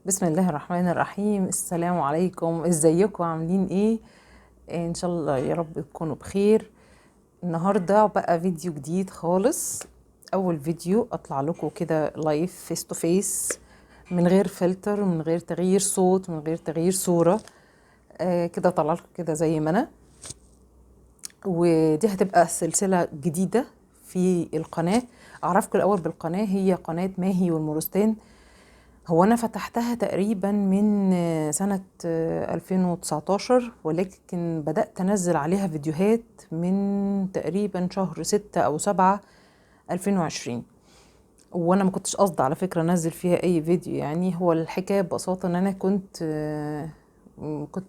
بسم الله الرحمن الرحيم. السلام عليكم، ازيكم؟ عاملين ايه؟ ان شاء الله يا رب تكونوا بخير. النهارده بقى فيديو جديد خالص، اول فيديو اطلع لكم كده لايف فيس تو فيس، من غير فلتر، من غير تغيير صوت، من غير تغيير صورة. كده اطلع لكم كده زي ما انا. ودي هتبقى سلسلة جديدة في القناة. اعرفكم الاول بالقناة، هي قناة ماهي والمورستان. هو أنا فتحتها تقريبا من سنة 2019، ولكن بدأت أنزل عليها فيديوهات من تقريبا شهر 6 أو 7 2020. وأنا ما كنتش قصدي على فكرة أنزل فيها أي فيديو، يعني هو الحكاية ببساطة أن أنا كنت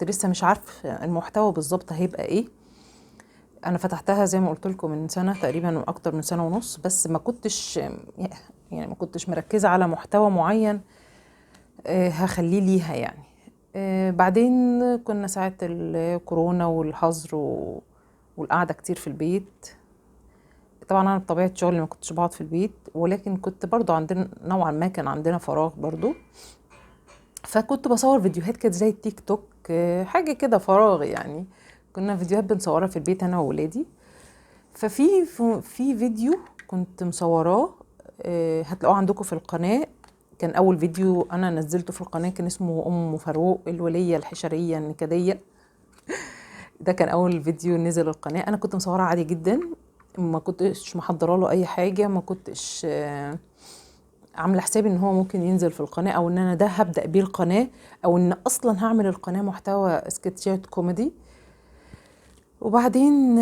لسه مش عارف المحتوى بالظبط هيبقى إيه. أنا فتحتها زي ما قلت لكم من سنة تقريبا، أكتر من سنة ونص، بس ما كنتش مركزة على محتوى معين هخليه ليها يعني. بعدين كنا ساعة الكورونا والحظر والقعدة كتير في البيت. طبعا أنا بطبيعة شغلي ما كنتش بقعد في البيت، ولكن كنت برضو عندنا نوعا ما، كان عندنا فراغ برضو. فكنت بصور فيديوهات كده زي التيك توك، حاجة كده فراغ يعني. كنا فيديوهات بنصورها في البيت أنا وولادي. في فيديو كنت مصوراه، هتلاقوه عندكم في القناة. كان أول فيديو أنا نزلته في القناة، كان اسمه أم فاروق الولية الحشرية النكدية. ده كان أول فيديو نزل القناة. أنا كنت مصورة عادي جدا، ما كنتش محضره له أي حاجة، ما كنتش عاملة حسابي إن هو ممكن ينزل في القناة، أو إن أنا ده هبدأ بيه القناة، أو إن أصلا هعمل القناة محتوى سكتشات كوميدي. وبعدين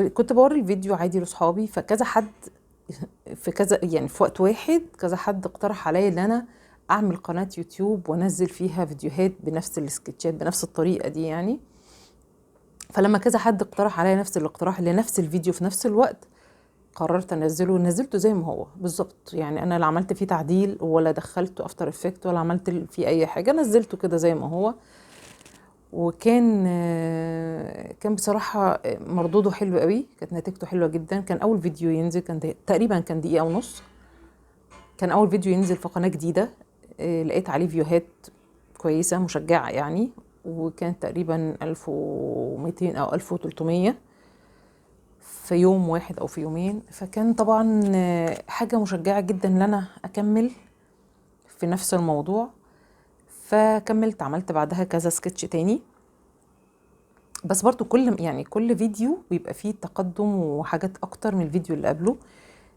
كنت بوري الفيديو عادي لاصحابي، فكذا حد في كذا، يعني في وقت واحد كذا حد اقترح عليا ان انا اعمل قناة يوتيوب وانزل فيها فيديوهات بنفس السكتشات بنفس الطريقة دي يعني. فلما كذا حد اقترح عليا نفس الاقتراح لنفس الفيديو في نفس الوقت، قررت انزله، ونزلته زي ما هو بالظبط. يعني انا لا عملت فيه تعديل، ولا دخلته افتر افكت، ولا عملت فيه اي حاجة، نزلته كده زي ما هو. وكان كان بصراحة مردوده حلو قوي، كانت نتيجته حلوة جدا. كان أول فيديو ينزل، تقريبا كان دقيقة ونص. كان أول فيديو ينزل في قناة جديدة. لقيت عليه فيوهات كويسة مشجعة يعني. وكان تقريبا 1200 أو 1300 في يوم واحد أو في يومين. فكان طبعا حاجة مشجعة جدا ان انا أكمل في نفس الموضوع. فكملت، عملت بعدها كذا سكتش تاني. بس برضو كل فيديو بيبقى فيه تقدم وحاجات اكتر من الفيديو اللي قبله،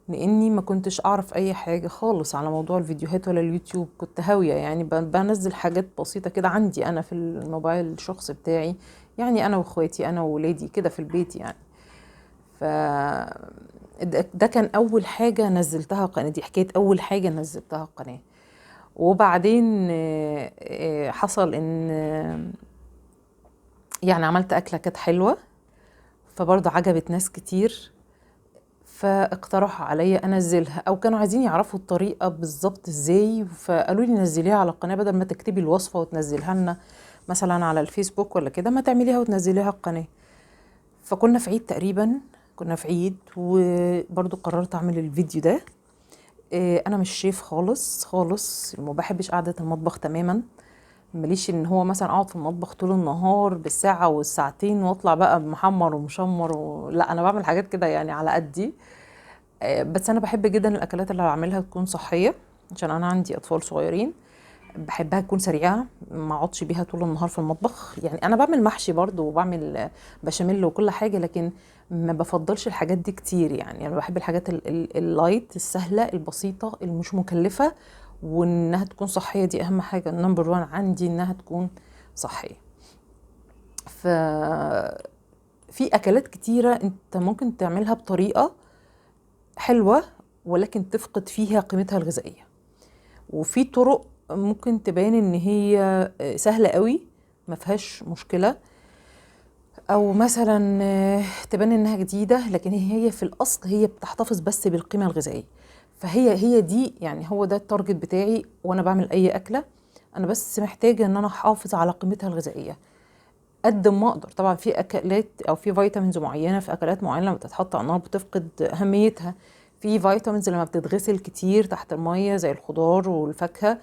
لاني ما كنتش اعرف اي حاجة خالص على موضوع الفيديوهات ولا اليوتيوب. كنت هاوية يعني، بنزل حاجات بسيطة كده عندي انا في الموبايل الشخصي بتاعي، يعني انا واخواتي، انا وولادي كده في البيت يعني. ف ده كان اول حاجة نزلتها قناة، دي حكاية اول حاجة نزلتها قناة. وبعدين حصل ان يعني عملت اكلة كانت حلوة، فبرضه عجبت ناس كتير، فاقترحوا عليا انزلها، او كانوا عايزين يعرفوا الطريقه بالظبط ازاي. فقالوا لي نزليها على القناه، بدل ما تكتبي الوصفه وتنزلها لنا مثلا على الفيسبوك ولا كده، ما تعمليها وتنزليها القناه. فكنا في عيد تقريبا، كنا في عيد، وبرضه قررت اعمل الفيديو ده. انا مش شيف خالص خالص، ما بحبش قعده المطبخ تماما. ماليش ان هو مثلا اقعد في المطبخ طول النهار بالساعه والساعتين واطلع بقى محمر ومشمر لا، انا بعمل حاجات كده يعني على قدي. بس انا بحب جدا الاكلات اللي بعملها تكون صحيه، عشان انا عندي اطفال صغيرين. بحبها تكون سريعه، ما اقعدش بيها طول النهار في المطبخ. يعني انا بعمل محشي برضو، وبعمل بشاميل وكل حاجه، لكن ما بفضلش الحاجات دي كتير. يعني انا بحب الحاجات اللايت السهله البسيطه اللي مش مكلفه، وانها تكون صحيه. دي اهم حاجه، النمبر 1 عندي انها تكون صحيه. ف في اكلات كتيره انت ممكن تعملها بطريقه حلوة، ولكن تفقد فيها قيمتها الغذائية. وفي طرق ممكن تبان ان هي سهلة قوي، ما فيهاش مشكلة، او مثلا تبان انها جديدة، لكن هي في الاصل هي بتحتفظ بس بالقيمة الغذائية. فهي دي يعني، هو ده التارجت بتاعي وانا بعمل اي اكلة. انا بس محتاجة ان انا احافظ على قيمتها الغذائية قد ما اقدر. طبعا في اكلات او في فيتامينز معينه في اكلات معينه لما بتتحط على النار بتفقد اهميتها. في فيتامينز لما بتتغسل كتير تحت الميه زي الخضار والفاكهه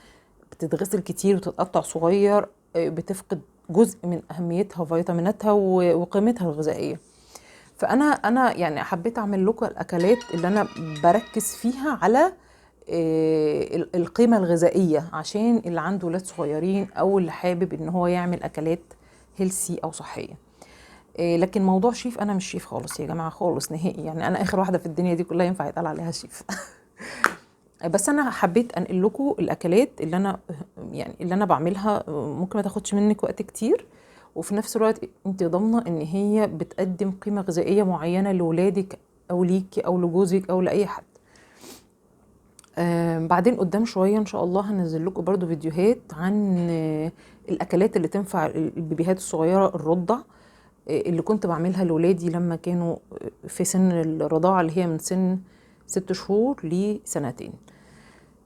بتتغسل كتير وتتقطع صغير بتفقد جزء من اهميتها وفيتاميناتها وقيمتها الغذائيه. فانا يعني حبيت اعمل لكم الاكلات اللي انا بركز فيها على القيمه الغذائيه، عشان اللي عنده ولاد صغيرين او اللي حابب ان هو يعمل اكلات هيلسي او صحيه. لكن موضوع شيف، انا مش شيف خالص يا جماعه، خالص نهائي. يعني انا اخر واحده في الدنيا دي كلها ينفع يتقال عليها شيف. بس انا حبيت انقل لكم الاكلات اللي انا يعني اللي انا بعملها، ممكن ما تاخدش منك وقت كتير، وفي نفس الوقت انت ضامنه ان هي بتقدم قيمه غذائيه معينه لولادك او ليكي او لجوزك او لاي حد. بعدين قدام شويه ان شاء الله هنزل لكم برضو فيديوهات عن الاكلات اللي تنفع البيبيهات الصغيره الرضع، اللي كنت بعملها لولادي لما كانوا في سن الرضاعه، اللي هي من سن 6 شهور لسنتين.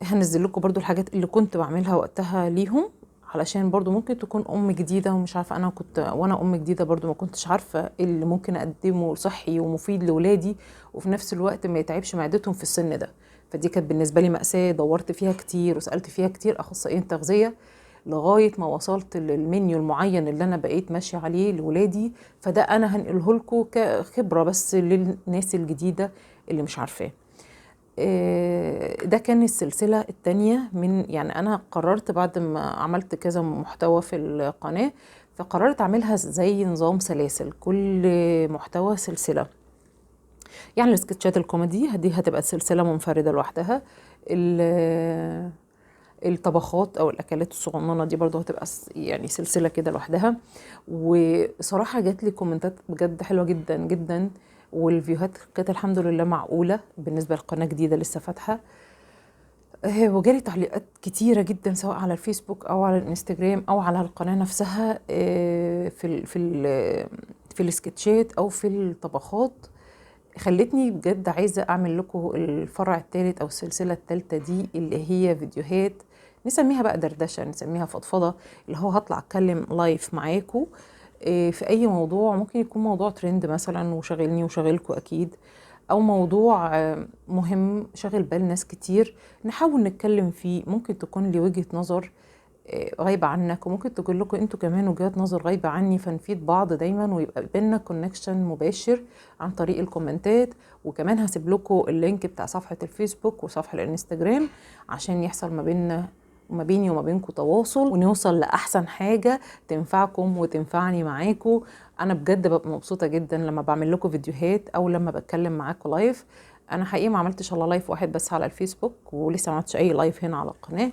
هنزل لكم برضو الحاجات اللي كنت بعملها وقتها ليهم، علشان برضو ممكن تكون ام جديده ومش عارفه. انا كنت وانا ام جديده برضو ما كنتش عارفه ايه اللي ممكن اقدمه صحي ومفيد لاولادي، وفي نفس الوقت ما يتعبش معدتهم في السن ده. فدي كانت بالنسبه لي مأساة. دورت فيها كتير وسألت فيها كتير اخصائيين تغذيه لغايه ما وصلت للمنيو المعين اللي انا بقيت ماشيه عليه لولادي. فده انا هنقله لكم كخبره بس للناس الجديده اللي مش عارفاه. ده كان السلسلة التانية من، يعني أنا قررت بعد ما عملت كذا محتوى في القناة، فقررت أعملها زي نظام سلاسل، كل محتوى سلسلة. يعني السكتشات الكوميدي دي هتبقى سلسلة منفردة لوحدها، الطبخات أو الأكلات الصغننة دي برضو هتبقى يعني سلسلة كده لوحدها. وصراحة جات لي كومنتات بجد حلوة جدا جدا، والفيوهات كانت الحمد لله معقولة بالنسبة لقناة جديدة لسه فاتحة. وجالي تعليقات كتيرة جدا سواء على الفيسبوك أو على الانستجرام أو على القناة نفسها، في السكتشات أو في الطبخات، خلتني بجد عايزة أعمل لكم الفرع الثالث أو السلسلة الثالثة دي، اللي هي فيديوهات نسميها بقى دردشة، نسميها فضفضة، اللي هو هطلع أتكلم لايف معاكم في أي موضوع. ممكن يكون موضوع ترند مثلا وشغلني وشغلكم أكيد، أو موضوع مهم شغل بال ناس كتير، نحاول نتكلم فيه. ممكن تكون لي وجهة نظر غايبة عنك، وممكن تقول لكم انتوا كمان وجهات نظر غايبة عني، فنفيد بعض دايما ويبقى بينا كونكشن مباشر عن طريق الكومنتات. وكمان هسيب لكم اللينك بتاع صفحة الفيسبوك وصفحة الانستجرام عشان يحصل ما بيننا وما بيني وما بينكم تواصل، ونوصل لأحسن حاجة تنفعكم وتنفعني معاكم. أنا بجد ببقى مبسوطة جدا لما بعمل لكم فيديوهات أو لما بتكلم معاكم لايف. أنا حقيقة ما عملتش إلا لايف واحد بس على الفيسبوك، ولسه ما عملتش أي لايف هنا على القناة.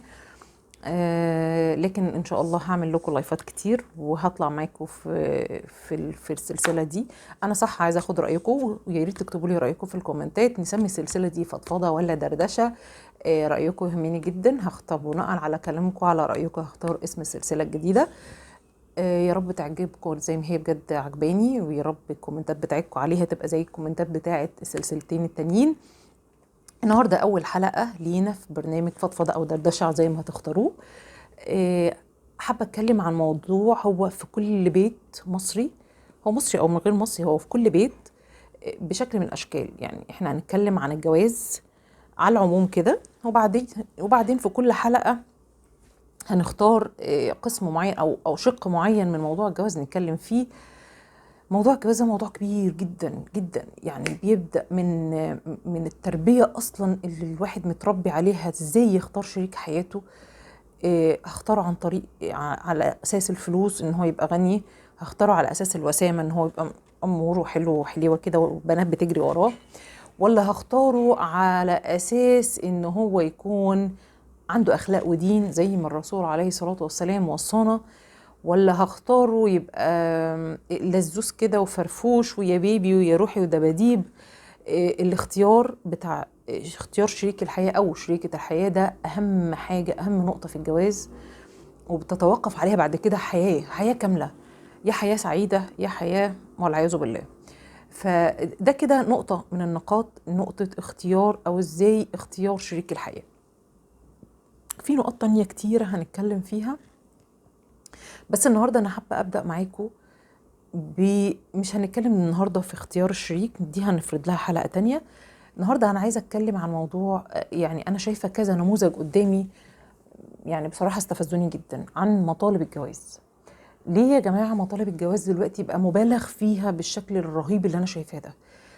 لكن ان شاء الله هعمل لكم لايفات كتير وهطلع معاكم في السلسله دي. انا صح عايزه اخد رايكم، ويا ريت تكتبوا لي رايكم في الكومنتات، نسمي السلسله دي فضفضه ولا دردشه. رايكم يهمني جدا. هختار بناء على كلامكم على رايكم هختار اسم السلسله الجديده. يا رب تعجبكم زي ما هي بجد عجباني، ويا رب الكومنتات بتاعتكم عليها تبقى زي الكومنتات بتاعت السلسلتين التانيين. النهارده اول حلقه لينا في برنامج فضفضه او دردشه زي ما هتختاروه. حابه اتكلم عن موضوع هو في كل بيت مصري، هو مصري او من غير مصري، هو في كل بيت بشكل من الاشكال. يعني احنا هنتكلم عن الجواز على العموم كده، وبعدين في كل حلقه هنختار قسم معين او شق معين من موضوع الجواز نتكلم فيه. موضوع الجواز ده موضوع كبير جدا جدا، يعني بيبدأ من التربية أصلا اللي الواحد متربي عليها، ازاي يختار شريك حياته. هختاره عن طريق على أساس الفلوس إن هو يبقى غني، هختاره على أساس الوسامة إن هو يبقى أمور وحلو وحليوة كده وبنات بتجري وراه، ولا هختاره على أساس إن هو يكون عنده أخلاق ودين زي ما الرسول عليه الصلاة والسلام وصانا، ولا هختاره يبقى لزوز كده وفرفوش ويا بيبي ويا روحي ودباديب. الاختيار بتاع اختيار شريك الحياة أو شريكة الحياة ده أهم حاجة، أهم نقطة في الجواز، وبتتوقف عليها بعد كده حياة كاملة، يا حياة سعيدة يا حياة والعياذ بالله. فده كده نقطة من النقاط، نقطة اختيار أو ازاي اختيار شريك الحياة. في نقاط تانية كتيرة هنتكلم فيها، بس النهاردة أنا حابة أبدأ معاكم مش هنتكلم النهاردة في اختيار الشريك، دي هنفرد لها حلقة تانية. النهاردة أنا عايزة أتكلم عن موضوع، يعني أنا شايفة كذا نموذج قدامي يعني بصراحة استفزوني جدا عن مطالب الجواز. ليه يا جماعة مطالب الجواز دلوقتي يبقى مبالغ فيها بالشكل الرهيب اللي أنا شايفاه ده،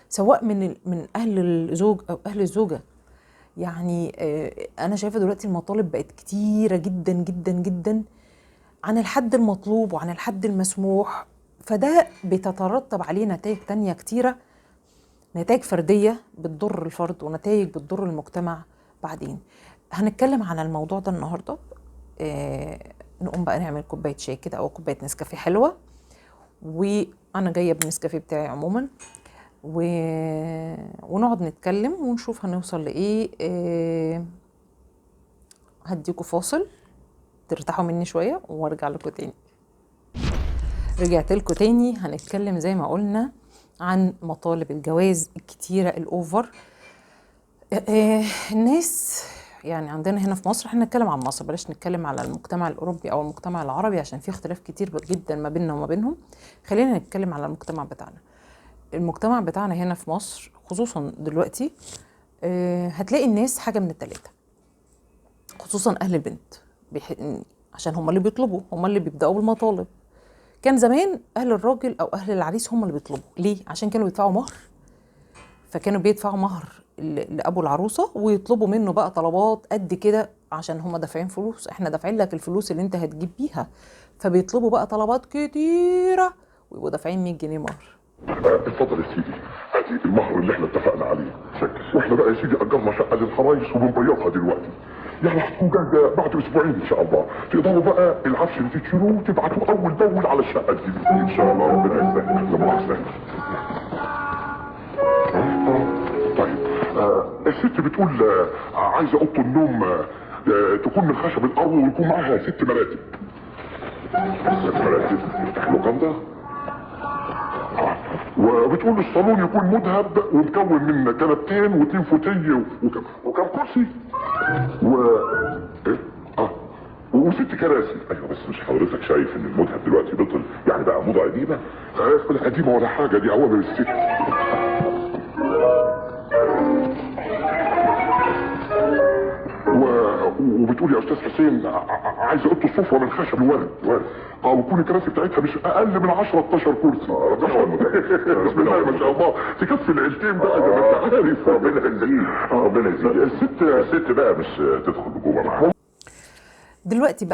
سواء من أهل الزوج أو أهل الزوجة؟ يعني أنا شايفة دلوقتي المطالب بقت كتيرة جدا جدا جدا عن الحد المطلوب وعن الحد المسموح، فده بتترتب عليه نتائج تانية كتيرة، نتائج فردية بتضر الفرد ونتائج بتضر المجتمع. بعدين هنتكلم عن الموضوع ده النهاردة. نقوم بقى نعمل كوباية شاي كده أو كوباية نسكافيه حلوة، وأنا جاية بالنسكافيه بتاعي عموما، ونقعد نتكلم ونشوف هنوصل لإيه. هديكوا فاصل ترتاحوا مني شوية وارجع لكم تاني. رجعت لكم تاني. هنتكلم زي ما قلنا عن مطالب الجواز الكتيرة الأوفر. الناس يعني عندنا هنا في مصر، احنا نتكلم عن مصر، بلاش نتكلم على المجتمع الأوروبي أو المجتمع العربي عشان في اختلاف كتير جدا ما بيننا وما بينهم. خلينا نتكلم على المجتمع بتاعنا. المجتمع بتاعنا هنا في مصر خصوصا دلوقتي هتلاقي الناس حاجة من التلاتة، خصوصا أهل البنت، عشان هم اللي بيطلبوا، هم اللي بيبدأوا بالمطالب. كان زمان أهل الراجل أو أهل العريس هم اللي بيطلبوا. ليه؟ عشان كانوا بيدفعوا مهر، فكانوا بيدفعوا مهر لأبو العروسة ويطلبوا منه بقى طلبات قد كده، عشان هم دافعين فلوس، احنا دافعين لك الفلوس اللي انت هتجيب بيها، فبيطلبوا بقى طلبات كتيرة ويبقوا دافعين 100 جنيه مهر. اتفضل يا سيدي، ادي المهر اللي احنا اتفقنا عليه. واحنا بقى يا سيدي اجرنا شقه للحرايس وبنبيضها دلوقتي، يعني هتكون جاهزه بعد اسبوعين ان شاء الله. تقدروا بقى العفش اللي تشتروه وتبعتوه اول باول على الشقه دي ان شاء الله. ربنا يسهل. لا مؤاخذه. طيب الست بتقول عايزه اوضه النوم تكون من خشب الارض ويكون معاها 6 مراتب. 6 مراتب يفتح له كام ده؟ وبتقول الصالون يكون مذهب ومكون من كنبتين و2 فوتيه وكم كرسي ايه و6 كراسي. ايوه بس مش حضرتك شايف ان المذهب دلوقتي بطل، يعني بقى موضه قديمه؟ ولا قديمه ولا حاجه، دي اوامر الست. وبتقول يا استاذ حسين عايز اوضه الصفوه من خشب الورد ويكون الكراسي بتاعتها مش اقل من 10 12 كرسي. بسم الله ما شاء الله تكفي العيلتين بقى زي ما انت عارف. ربنا يزيد ربنا يزيد. الست بقى مش تدخل جوه معاها. دلوقتي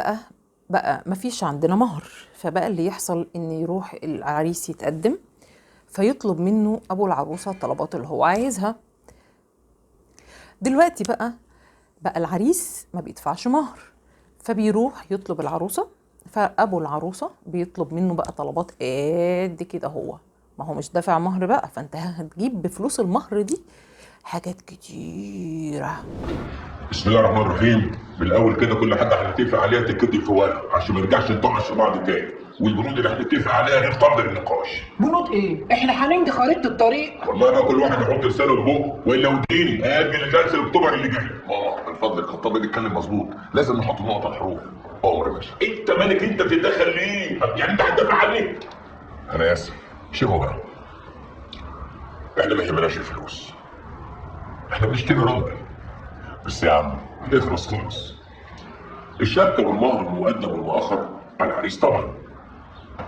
بقى مفيش عندنا مهر، فبقى اللي يحصل ان يروح العريس يتقدم فيطلب منه ابو العروسه الطلبات اللي هو عايزها. دلوقتي بقى العريس ما بيدفعش مهر، فبيروح يطلب العروسة، فأبو العروسة بيطلب منه بقى طلبات قد كده. هو ما هو مش دافع مهر بقى، فانت هتجيب بفلوس المهر دي حاجات كتيرة. بسم الله الرحمن الرحيم. من الاول كده كل حاجه هنتفق عليها تتكتب في ورق عشان ما نرجعش نطعش في بعض تاني، والبنود اللي هنتفق عليها غير قابله للنقاش. بنود ايه؟ احنا هنمضي خريطه الطريق. والله بقى كل واحد يحط لسانه في بقه، والا وديني اجل جلسه اكتوبر اللي جاي. ماما من فضلك خطاب بيتكلم مظبوط، لازم نحط نقط الحروف. عمر يا باشا انت مالك، انت بتتدخل ليه؟ يعني انت هتدافع عني؟ انا اسف. شيخو بقى احنا ما يهمناش الفلوس، احنا بنشتري راجل بس يا عم اخلص خالص. الشبكه والمهر المقدم والمؤخر على العريس طبعا.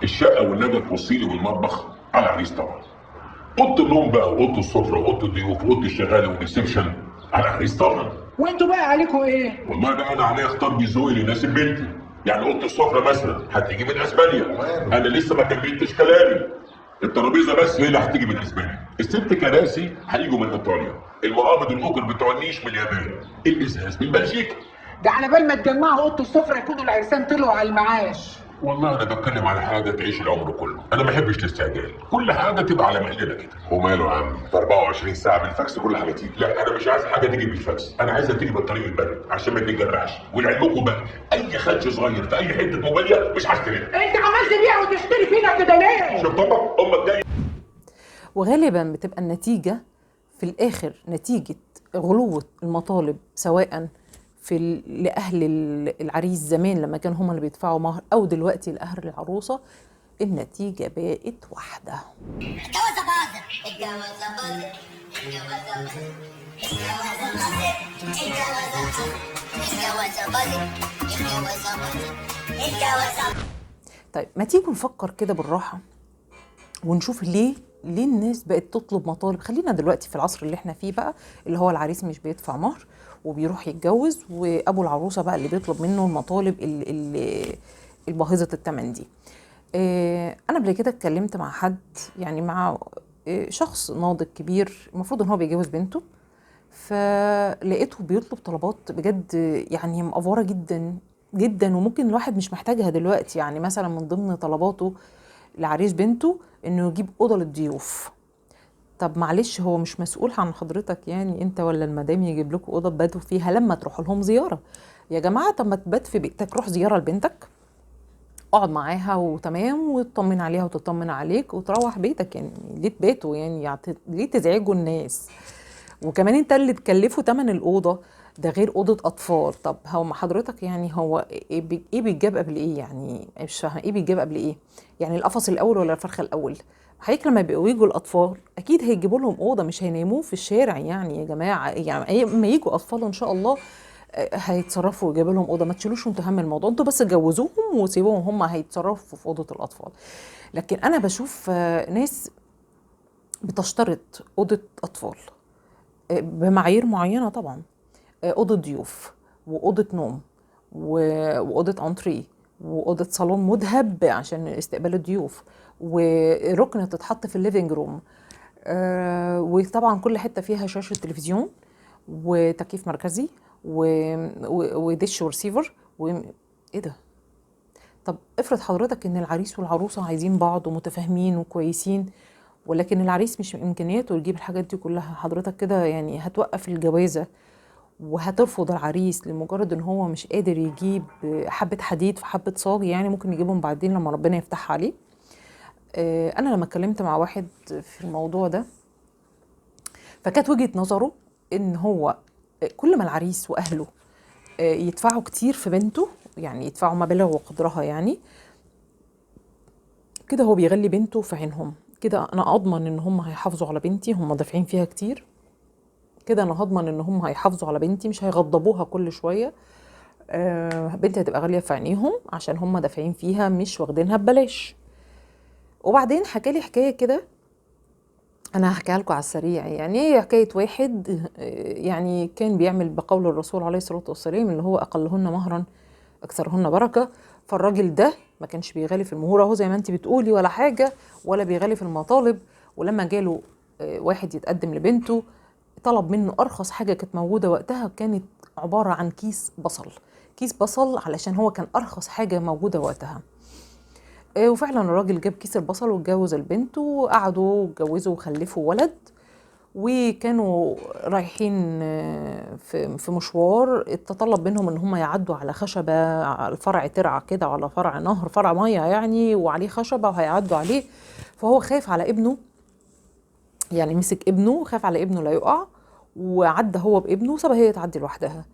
الشقه والنجف والصيلي والمطبخ على العريس طبعا. اوضه النوم بقى واوضه السفره واوضه الضيوف واوضه الشغاله والريسبشن على العريس طبعا. وانتوا بقى عليكم ايه؟ والله بقى انا عليا اختار بذوقي اللي يناسب بنتي. يعني اوضه السفره مثلا هتيجي من اسبانيا، انا لسه ما كملتش كلامي. الترابيزه بس هي اللي هتيجي من اسبانيا، ال6 كراسي هيجوا من ايطاليا، المقابض الاجر بتوع النيش من اليابان، الازاز من بلجيكا. ده على بال ما تجمعوا اوضه السفره يكونوا العرسان طلعوا على المعاش. والله انا بتكلم على حاجه تعيش العمر كله، انا ما بحبش الاستعجال، كل حاجه تبقى على مهلنا كده. وماله يا عم؟ في 24 ساعه بالفاكس كل حاجه تيجي. لا انا مش عايز حاجه تيجي بالفاكس، انا عايزها تيجي بالطريق البري عشان ما نتجرحش. ولعلمكم بقى اي خدش صغير في اي حته موبايل مش هشتريها. انت عمال تبيع وتشتري فينا كده ليه؟ شوف طبعا امك جايه. وغالبا بتبقى النتيجة في الآخر نتيجة غلو المطالب، سواء لأهل العريس زمان لما كانوا هم اللي بيدفعوا مهر، أو دلوقتي لأهل العروسة. النتيجة بقت واحدة. الجوازة باظت، الجوازة باظت، الجوازة باظت، الجوازة باظت، الجوازة باظت. الجوازة باظت. الجوازة باظت. الجوازة. طيب ما تيجوا نفكر كده بالراحة ونشوف ليه الناس بقت تطلب مطالب. خلينا دلوقتي في العصر اللي احنا فيه بقى، اللي هو العريس مش بيدفع مهر وبيروح يتجوز، وابو العروسة بقى اللي بيطلب منه المطالب الباهظة الثمن دي. انا قبل كده اتكلمت مع حد، يعني مع شخص ناضج كبير المفروض ان هو بيجوز بنته، فلقيته بيطلب طلبات بجد يعني مقفورة جدا جدا، وممكن الواحد مش محتاجها دلوقتي. يعني مثلا من ضمن طلباته لعريس بنته انه يجيب اوضه للضيوف. طب معلش، هو مش مسؤول عن حضرتك يعني انت ولا المدام يجيب لكم اوضه تباتوا فيها لما تروحوا لهم زياره؟ يا جماعه، طب ما تبات في بيتك، روح زياره لبنتك، اقعد معاها وتمام، وتطمن عليها وتطمن عليك وتروح بيتك. يعني ليه تباتوا؟ يعني ليه تزعجوا الناس؟ وكمان انت اللي تكلفه تمن الاوضه، ده غير اوضه اطفال. طب هو ما حضرتك يعني هو ايه بيتجاب قبل ايه؟ يعني مش فاهمه ايه بيتجاب قبل ايه؟ يعني القفص الاول ولا الفرخه الاول؟ حضرتك لما بيبقوا يجوا الاطفال اكيد هيجيبوا لهم اوضه، مش هيناموه في الشارع. يعني يا جماعه، يعني اما يجوا اطفال ان شاء الله هيتصرفوا ويجيبوا لهم اوضه. ما تشيلوش انتوا هم الموضوع، انتوا بس جوزوهم وسيبوهم هم هيتصرفوا في اوضه الاطفال. لكن انا بشوف ناس بتشترط اوضه اطفال بمعايير معينة طبعا، أوضة ضيوف وأوضة نوم وأوضة أنتريه وأوضة صالون مذهب عشان استقبال الضيوف، وركنة تتحط في الليفينج روم، وطبعا كل حتة فيها شاشة تلفزيون وتكييف مركزي وديش ورسيفر ايه ده؟ طب افرض حضرتك ان العريس والعروسة عايزين بعض ومتفاهمين وكويسين، ولكن العريس مش من امكانياته يجيب الحاجات دي كلها، حضرتك كده يعني هتوقف الجوازة وهترفض العريس لمجرد ان هو مش قادر يجيب حبة حديد في حبة صاج، يعني ممكن يجيبهم بعدين لما ربنا يفتح عليه. انا لما اتكلمت مع واحد في الموضوع ده، فكانت وجهة نظره ان هو كل ما العريس واهله يدفعوا كتير في بنته، يعني يدفعوا مبالغ وقدرها، يعني كده هو بيغلي بنته في عينهم. كده انا اضمن ان هم هيحافظوا على بنتي، هم دافعين فيها كتير. كده انا هضمن ان هم هيحافظوا على بنتي، مش هيغضبوها كل شويه. بنتي هتبقى غاليه في عينيهم عشان هم دافعين فيها، مش واخدينها ببلاش. وبعدين حكالي حكايه كده، انا هحكيها لكم على السريع. يعني هي حكايه واحد يعني كان بيعمل بقول الرسول عليه الصلاه والسلام اللي هو اقلهن مهرا اكثرهن بركه. فالراجل ده ما كانش بيغالي في المهور اهو زي ما انت بتقولي ولا حاجه، ولا بيغالي في المطالب. ولما جاله واحد يتقدم لبنته، طلب منه ارخص حاجه كانت موجوده وقتها، كانت عباره عن كيس بصل. كيس بصل علشان هو كان ارخص حاجه موجوده وقتها. وفعلا الراجل جاب كيس البصل واتجوز البنت، وقعدوا واتجوزوا وخلفوا ولد. وكانوا رايحين في مشوار، اتطلب منهم ان هم يعدوا على خشبه، على الفرع ترعه كده، على فرع نهر، فرع ميه يعني، وعليه خشبه وهيعدوا عليه. فهو خاف على ابنه، يعني مسك ابنه، خاف على ابنه لا يقع، وعدى هو بابنه وسابها هي تعدي لوحدها.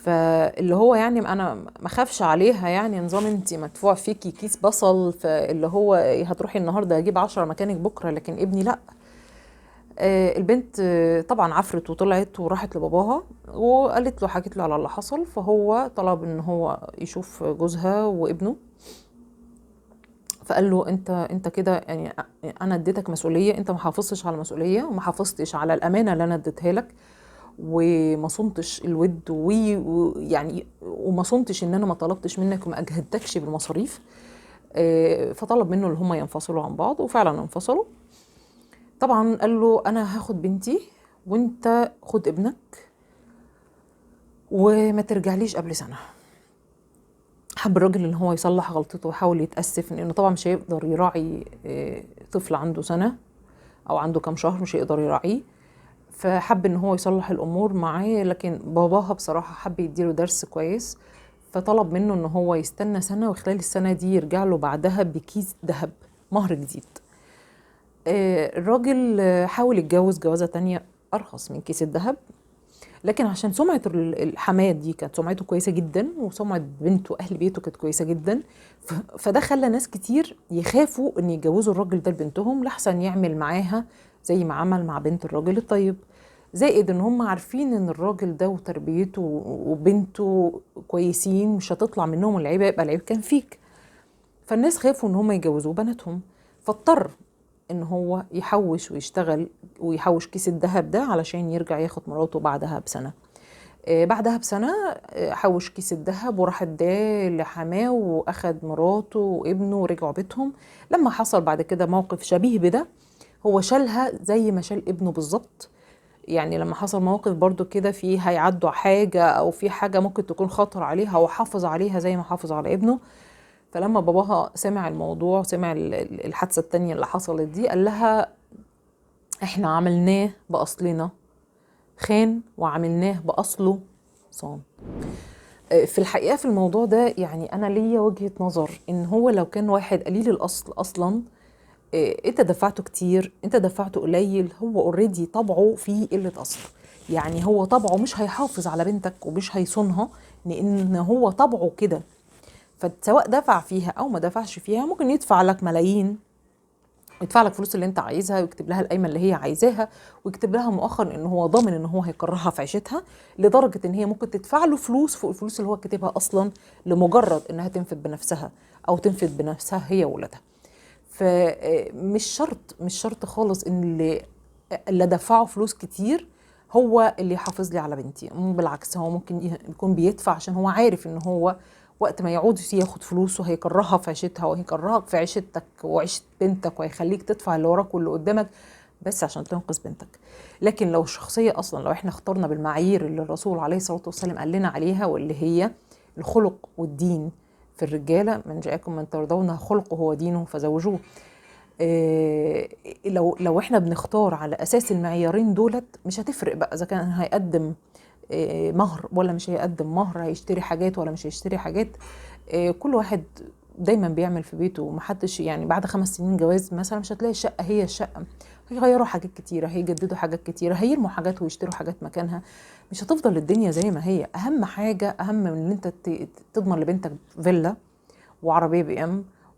فاللي هو يعني انا ما خافش عليها، يعني نظام انت مدفوع فيكي كيس بصل، فاللي هو هتروحي النهارده اجيب 10 مكانك بكره، لكن ابني لا. البنت طبعا عفرت وطلعت وراحت لباباها وقالت له، حكت له على اللي حصل. فهو طلب ان هو يشوف جوزها وابنه، فقال له انت كده يعني انا اديتك مسؤوليه، انت ما حافظتش على المسؤوليه وما حافظتش على الامانه اللي انا اديتها لك، وما صنتش الود ويعني وما صنتش ان انا ما طلبتش منك وما اجهدتكش بالمصاريف. فطلب منه ان هم ينفصلوا عن بعض، وفعلا انفصلوا. طبعا قال له انا هاخد بنتي وانت خد ابنك وما ترجعليش قبل سنه. حب الراجل ان هو يصلح غلطته ويحاول يتاسف، لانه طبعا مش هيقدر يراعي طفل عنده سنه او عنده كام شهر، مش هيقدر يراعيه. فحب ان هو يصلح الامور معاه، لكن باباها بصراحه حب يديله درس كويس، فطلب منه ان هو يستنى سنه، وخلال السنه دي يرجع له بعدها بكيس ذهب مهر جديد. الراجل حاول يتجوز جوازه تانية ارخص من كيس الذهب، لكن عشان سمعة الحماة دي كانت سمعته كويسة جدا، وسمعة بنته أهل بيته كانت كويسة جدا، فده خلى ناس كتير يخافوا ان يتجوزوا الراجل ده لبنتهم، لحسن يعمل معاها زي ما عمل مع بنت الراجل الطيب، زائد ان هم عارفين ان الراجل ده وتربيته وبنته كويسين، مش هتطلع منهم العيب، يبقى العيب كان فيك. فالناس خافوا ان هم يجوزوا بناتهم، فاضطر ان هو يحوش ويشتغل ويحوش كيس الذهب ده علشان يرجع ياخد مراته بعدها بسنة. بعدها بسنة حوش كيس الذهب وراح اداه لحماه واخد مراته وابنه ورجعوا بيتهم. لما حصل بعد كده موقف شبيه بده، هو شالها زي ما شال ابنه بالظبط. يعني لما حصل موقف برضو كده فيه هيعدوا حاجة او في حاجة ممكن تكون خطر عليها، وحافظ عليها زي ما حافظ على ابنه. فلما باباها سمع الموضوع، سمع الحادثة التانية اللي حصلت دي، قال لها احنا عملناه بأصلنا خان وعملناه بأصله صان. في الحقيقة في الموضوع ده يعني أنا ليا وجهة نظر إن هو لو كان واحد قليل الأصل أصلا، أنت دفعته كتير، أنت دفعته قليل، هو اوريدي طبعه فيه قلة أصل. يعني هو طبعه مش هيحافظ على بنتك ومش هيصونها، لأن هو طبعه كده. فسواء دفع فيها أو ما دفعش فيها، ممكن يدفع لك ملايين، يدفع لك فلوس اللي انت عايزها، ويكتب لها القايمه اللي هي عايزاها، ويكتب لها مؤخرا ان هو ضامن ان هو هيكرهها في عيشتها، لدرجه ان هي ممكن تدفع له فلوس فوق الفلوس اللي هو كاتبها اصلا، لمجرد انها تنفد بنفسها او تنفد بنفسها هي وولادها. مش شرط خالص ان اللي دفعه فلوس كتير هو اللي يحافظ لي على بنتي. بالعكس، هو ممكن يكون بيدفع عشان هو عارف ان هو وقت ما يعود ياخد فلوسه هيكرهها في عيشتها، وهيكرهك في عيشتك وعيشة بنتك، وهيخليك تدفع اللي وراك واللي قدامك بس عشان تنقذ بنتك. لكن لو الشخصية أصلا، لو احنا اخترنا بالمعايير اللي الرسول عليه الصلاة والسلام قال لنا عليها، واللي هي الخلق والدين في الرجالة، من جاءكم من ترضون خلقه ودينه فزوجوه. لو احنا بنختار على أساس المعيارين دولت، مش هتفرق بقى إذا كان هيقدم مهر ولا مش هيقدم مهر، هيشتري حاجات ولا مش هيشتري حاجات. كل واحد دايما بيعمل في بيته، ومحدش يعني بعد 5 سنين جواز مثلا مش هتلاقي الشقة هي الشقة، هيغيروا حاجات كتيرة، هيجددوا حاجات كتيرة، هيرموا حاجات ويشتروا حاجات مكانها. مش هتفضل الدنيا زي ما هي. أهم حاجة، أهم من ان انت تضمن لبنتك فيلا وعربية BM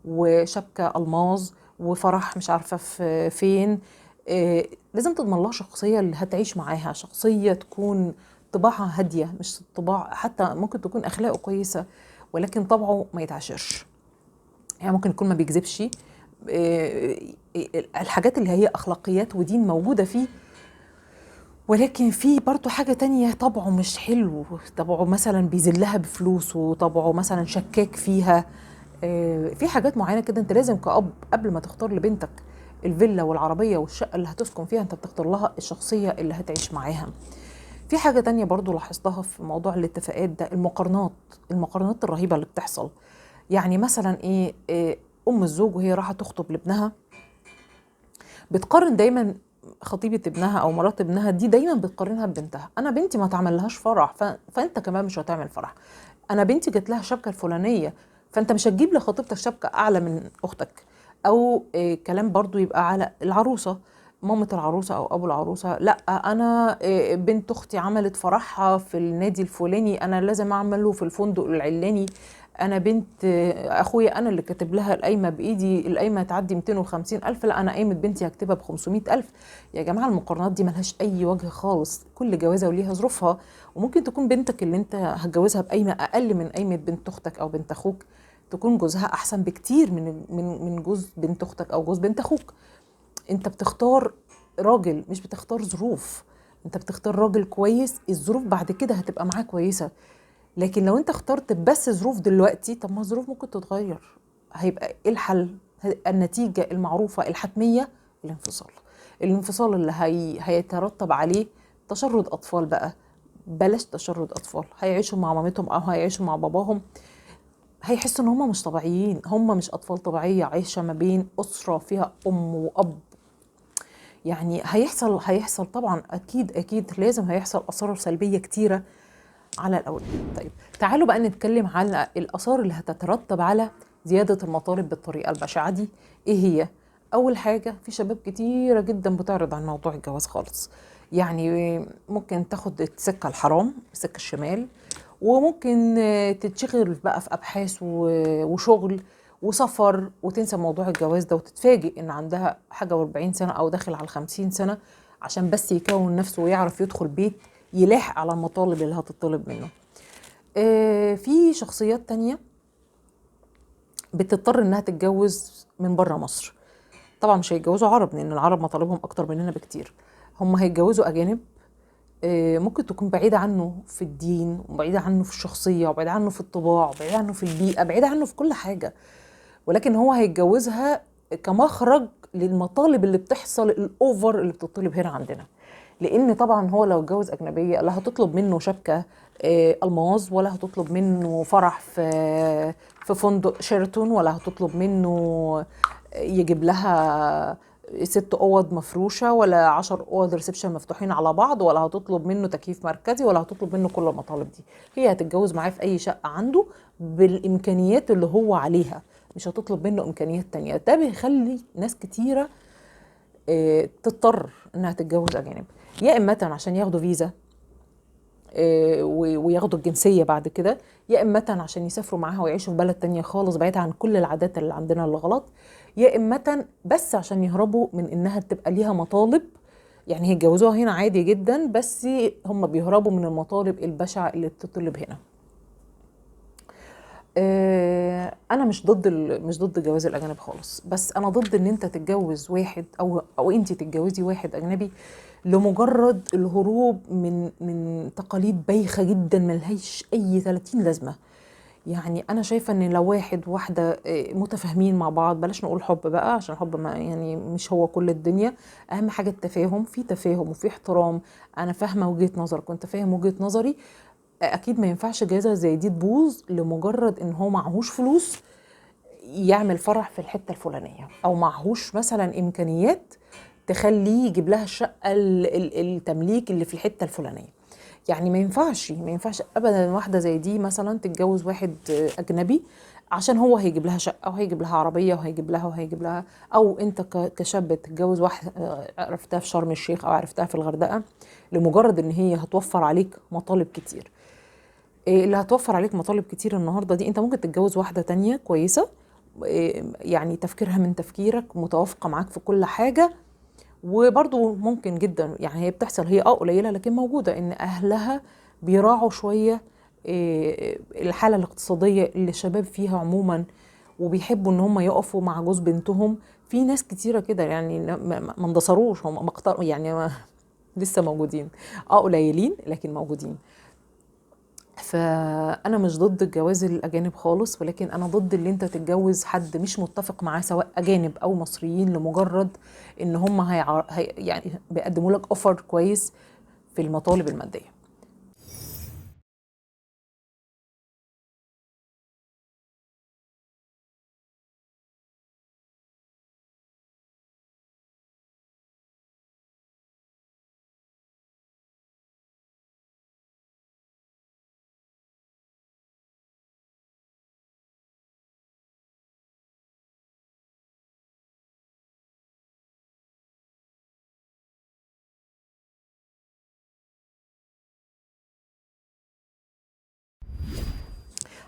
وشبكة ألماظ وفرح مش عارفة في فين، لازم تضمن لها شخصية اللي هتعيش معاها، شخصية تكون طباعها هادية، مش طباع، حتى ممكن تكون أخلاقه كويسة ولكن طبعه ما يتعشرش. يعني ممكن يكون ما بيكذبش، الحاجات اللي هي أخلاقيات ودين موجودة فيه، ولكن في برضو حاجة تانية طبعه مش حلو، طبعه مثلا بيذلها بفلوس، وطبعه مثلا شكاك فيها. في حاجات معينة كده انت لازم كأب قبل ما تختار لبنتك الفيلا والعربية والشقة اللي هتسكن فيها، انت بتختار لها الشخصية اللي هتعيش معاها. في حاجة تانية برضو لاحظتها في موضوع الاتفاقات ده، المقارنات الرهيبة اللي بتحصل. يعني مثلا أم الزوج وهي رايحة تخطب لابنها بتقارن دايما خطيبة ابنها أو مرات ابنها دي، دايما بتقارنها ببنتها. أنا بنتي ما تعملهاش فرح فأنت كمان مش هتعمل فرح. أنا بنتي جات لها الشبكة الفلانية فأنت مش هتجيب لخطيبتك شبكة أعلى من أختك. أو كلام برضو يبقى على العروسة، مامة العروسة أو أبو العروسة، لا أنا بنت أختي عملت فرحها في النادي الفلاني، أنا لازم أعمله في الفندق العلاني. أنا بنت أخويا أنا اللي كاتب لها القايمة بإيدي، القايمة تعدي 250,000، لا أنا قايمة بنتي هكتبها ب500,000. يا جماعة المقارنات دي ملهاش أي وجه خالص. كل جوازة وليها ظروفها، وممكن تكون بنتك اللي أنت هتجوزها بقايمة أقل من قايمة بنت أختك أو بنت أخوك، تكون جوزها أحسن بكتير من جوز بنت أختك أو جوز بنت أخوك. انت بتختار راجل، مش بتختار ظروف. انت بتختار راجل كويس، الظروف بعد كده هتبقى معاه كويسة. لكن لو انت اخترت بس ظروف دلوقتي، طب ما الظروف ممكن تتغير. هيبقى ايه الحل؟ النتيجة المعروفة الحتمية الانفصال اللي هيترتب عليه تشرد أطفال. بقى بلاش تشرد أطفال، هيعيشوا مع مامتهم أو هيعيشوا مع باباهم، هيحسوا ان هم مش طبيعيين، هم مش أطفال طبيعية عايشة ما بين أسرة فيها أم وأب. يعني هيحصل طبعا، اكيد لازم هيحصل اثار سلبيه كتيره على الاولاد. طيب تعالوا بقى نتكلم على الاثار اللي هتترتب على زياده المطالب بالطريقه البشعه دي. ايه هي؟ اول حاجه، في شباب كتيره جدا بتعرض عن موضوع الجواز خالص. يعني ممكن تاخد السكه الحرام، السكه الشمال، وممكن تتشغل بقى في ابحاث وشغل وسفر، وتنسى موضوع الجواز ده، وتتفاجئ ان عندها حاجة و40 سنة او داخل على 50 سنة عشان بس يكون نفسه ويعرف يدخل بيت يلاحق على المطالب اللي هتطلب منه. في شخصيات تانية بتضطر انها تتجوز من بره مصر. طبعا مش هيتجوزوا عرب لان العرب مطالبهم اكتر مننا بكتير، هم هيتجوزوا اجانب ممكن تكون بعيدة عنه في الدين وبعيدة عنه في الشخصية وبعيدة عنه في الطباع وبعيدة عنه في البيئة، بعيدة عنه في كل حاجة، ولكن هو هيتجوزها كمخرج للمطالب اللي بتحصل الأوفر اللي بتطلب هنا عندنا. لأن طبعا هو لو اتجوز أجنبية لا هتطلب منه شبكة ألماظ، ولا هتطلب منه فرح في فندق شيراتون، ولا هتطلب منه يجيب لها 6 أوض مفروشة، ولا 10 أوض ريسبشن مفتوحين على بعض، ولا هتطلب منه تكييف مركزي، ولا هتطلب منه كل المطالب دي. هي هتتجوز معاه في أي شقة عنده بالإمكانيات اللي هو عليها، مش هتطلب منه إمكانيات تانية. ده بيخلي ناس كتيرة تضطر إنها تتجوز أجانب، يا إما عشان ياخدوا فيزا وياخدوا الجنسية بعد كده، يا إما عشان يسافروا معاها ويعيشوا في بلد تانية خالص بعيدة عن كل العادات اللي عندنا اللي غلط، يا إما بس عشان يهربوا من إنها تبقى ليها مطالب. يعني هيتجوزوها هنا عادي جدا، بس هم بيهربوا من المطالب البشعة اللي بتطلب هنا. انا مش ضد جواز الاجانب خالص، بس انا ضد ان انت تتجوز واحد او انت تتجوزي واحد اجنبي لمجرد الهروب من تقاليد بايخه جدا ملهاش اي 30 لازمه. يعني انا شايفه ان لو واحد وواحده متفاهمين مع بعض، بلاش نقول حب بقى عشان الحب ما يعني مش هو كل الدنيا، اهم حاجه التفاهم، في تفاهم وفي احترام، انا فاهمه وجهه نظرك وانت فاهم وجهه نظري. اكيد ما ينفعش جوازه زي دي تبوظ لمجرد ان هو معهوش فلوس يعمل فرح في الحته الفلانيه، او معهوش مثلا امكانيات تخليه يجيب لها الشقه التمليك اللي في الحته الفلانيه. يعني ما ينفعش ابدا واحده زي دي مثلا تتجوز واحد اجنبي عشان هو هيجيب لها شقه وهيجيب لها عربيه وهيجيب لها، او انت كشاب تتجوز واحده عرفتها في شرم الشيخ او عرفتها في الغردقه لمجرد ان هي هتوفر عليك مطالب كتير. اللي هتوفر عليك مطالب كتير النهارده دي، انت ممكن تتجوز واحده تانية كويسه يعني تفكيرها من تفكيرك، متوافقه معاك في كل حاجه، وبرضو ممكن جدا يعني هي بتحصل، هي قليله لكن موجوده، ان اهلها بيراعوا شويه الحاله الاقتصاديه اللي الشباب فيها عموما، وبيحبوا ان هم يقفوا مع جوز بنتهم. في ناس كتيره كده يعني ما اندثروش، هم يعني لسه موجودين، قليلين لكن موجودين. فانا مش ضد الجواز الاجانب خالص، ولكن انا ضد اللي انت تتجوز حد مش متفق معاه سواء اجانب او مصريين لمجرد ان هم يعني بيقدموا لك اوفر كويس في المطالب الماديه.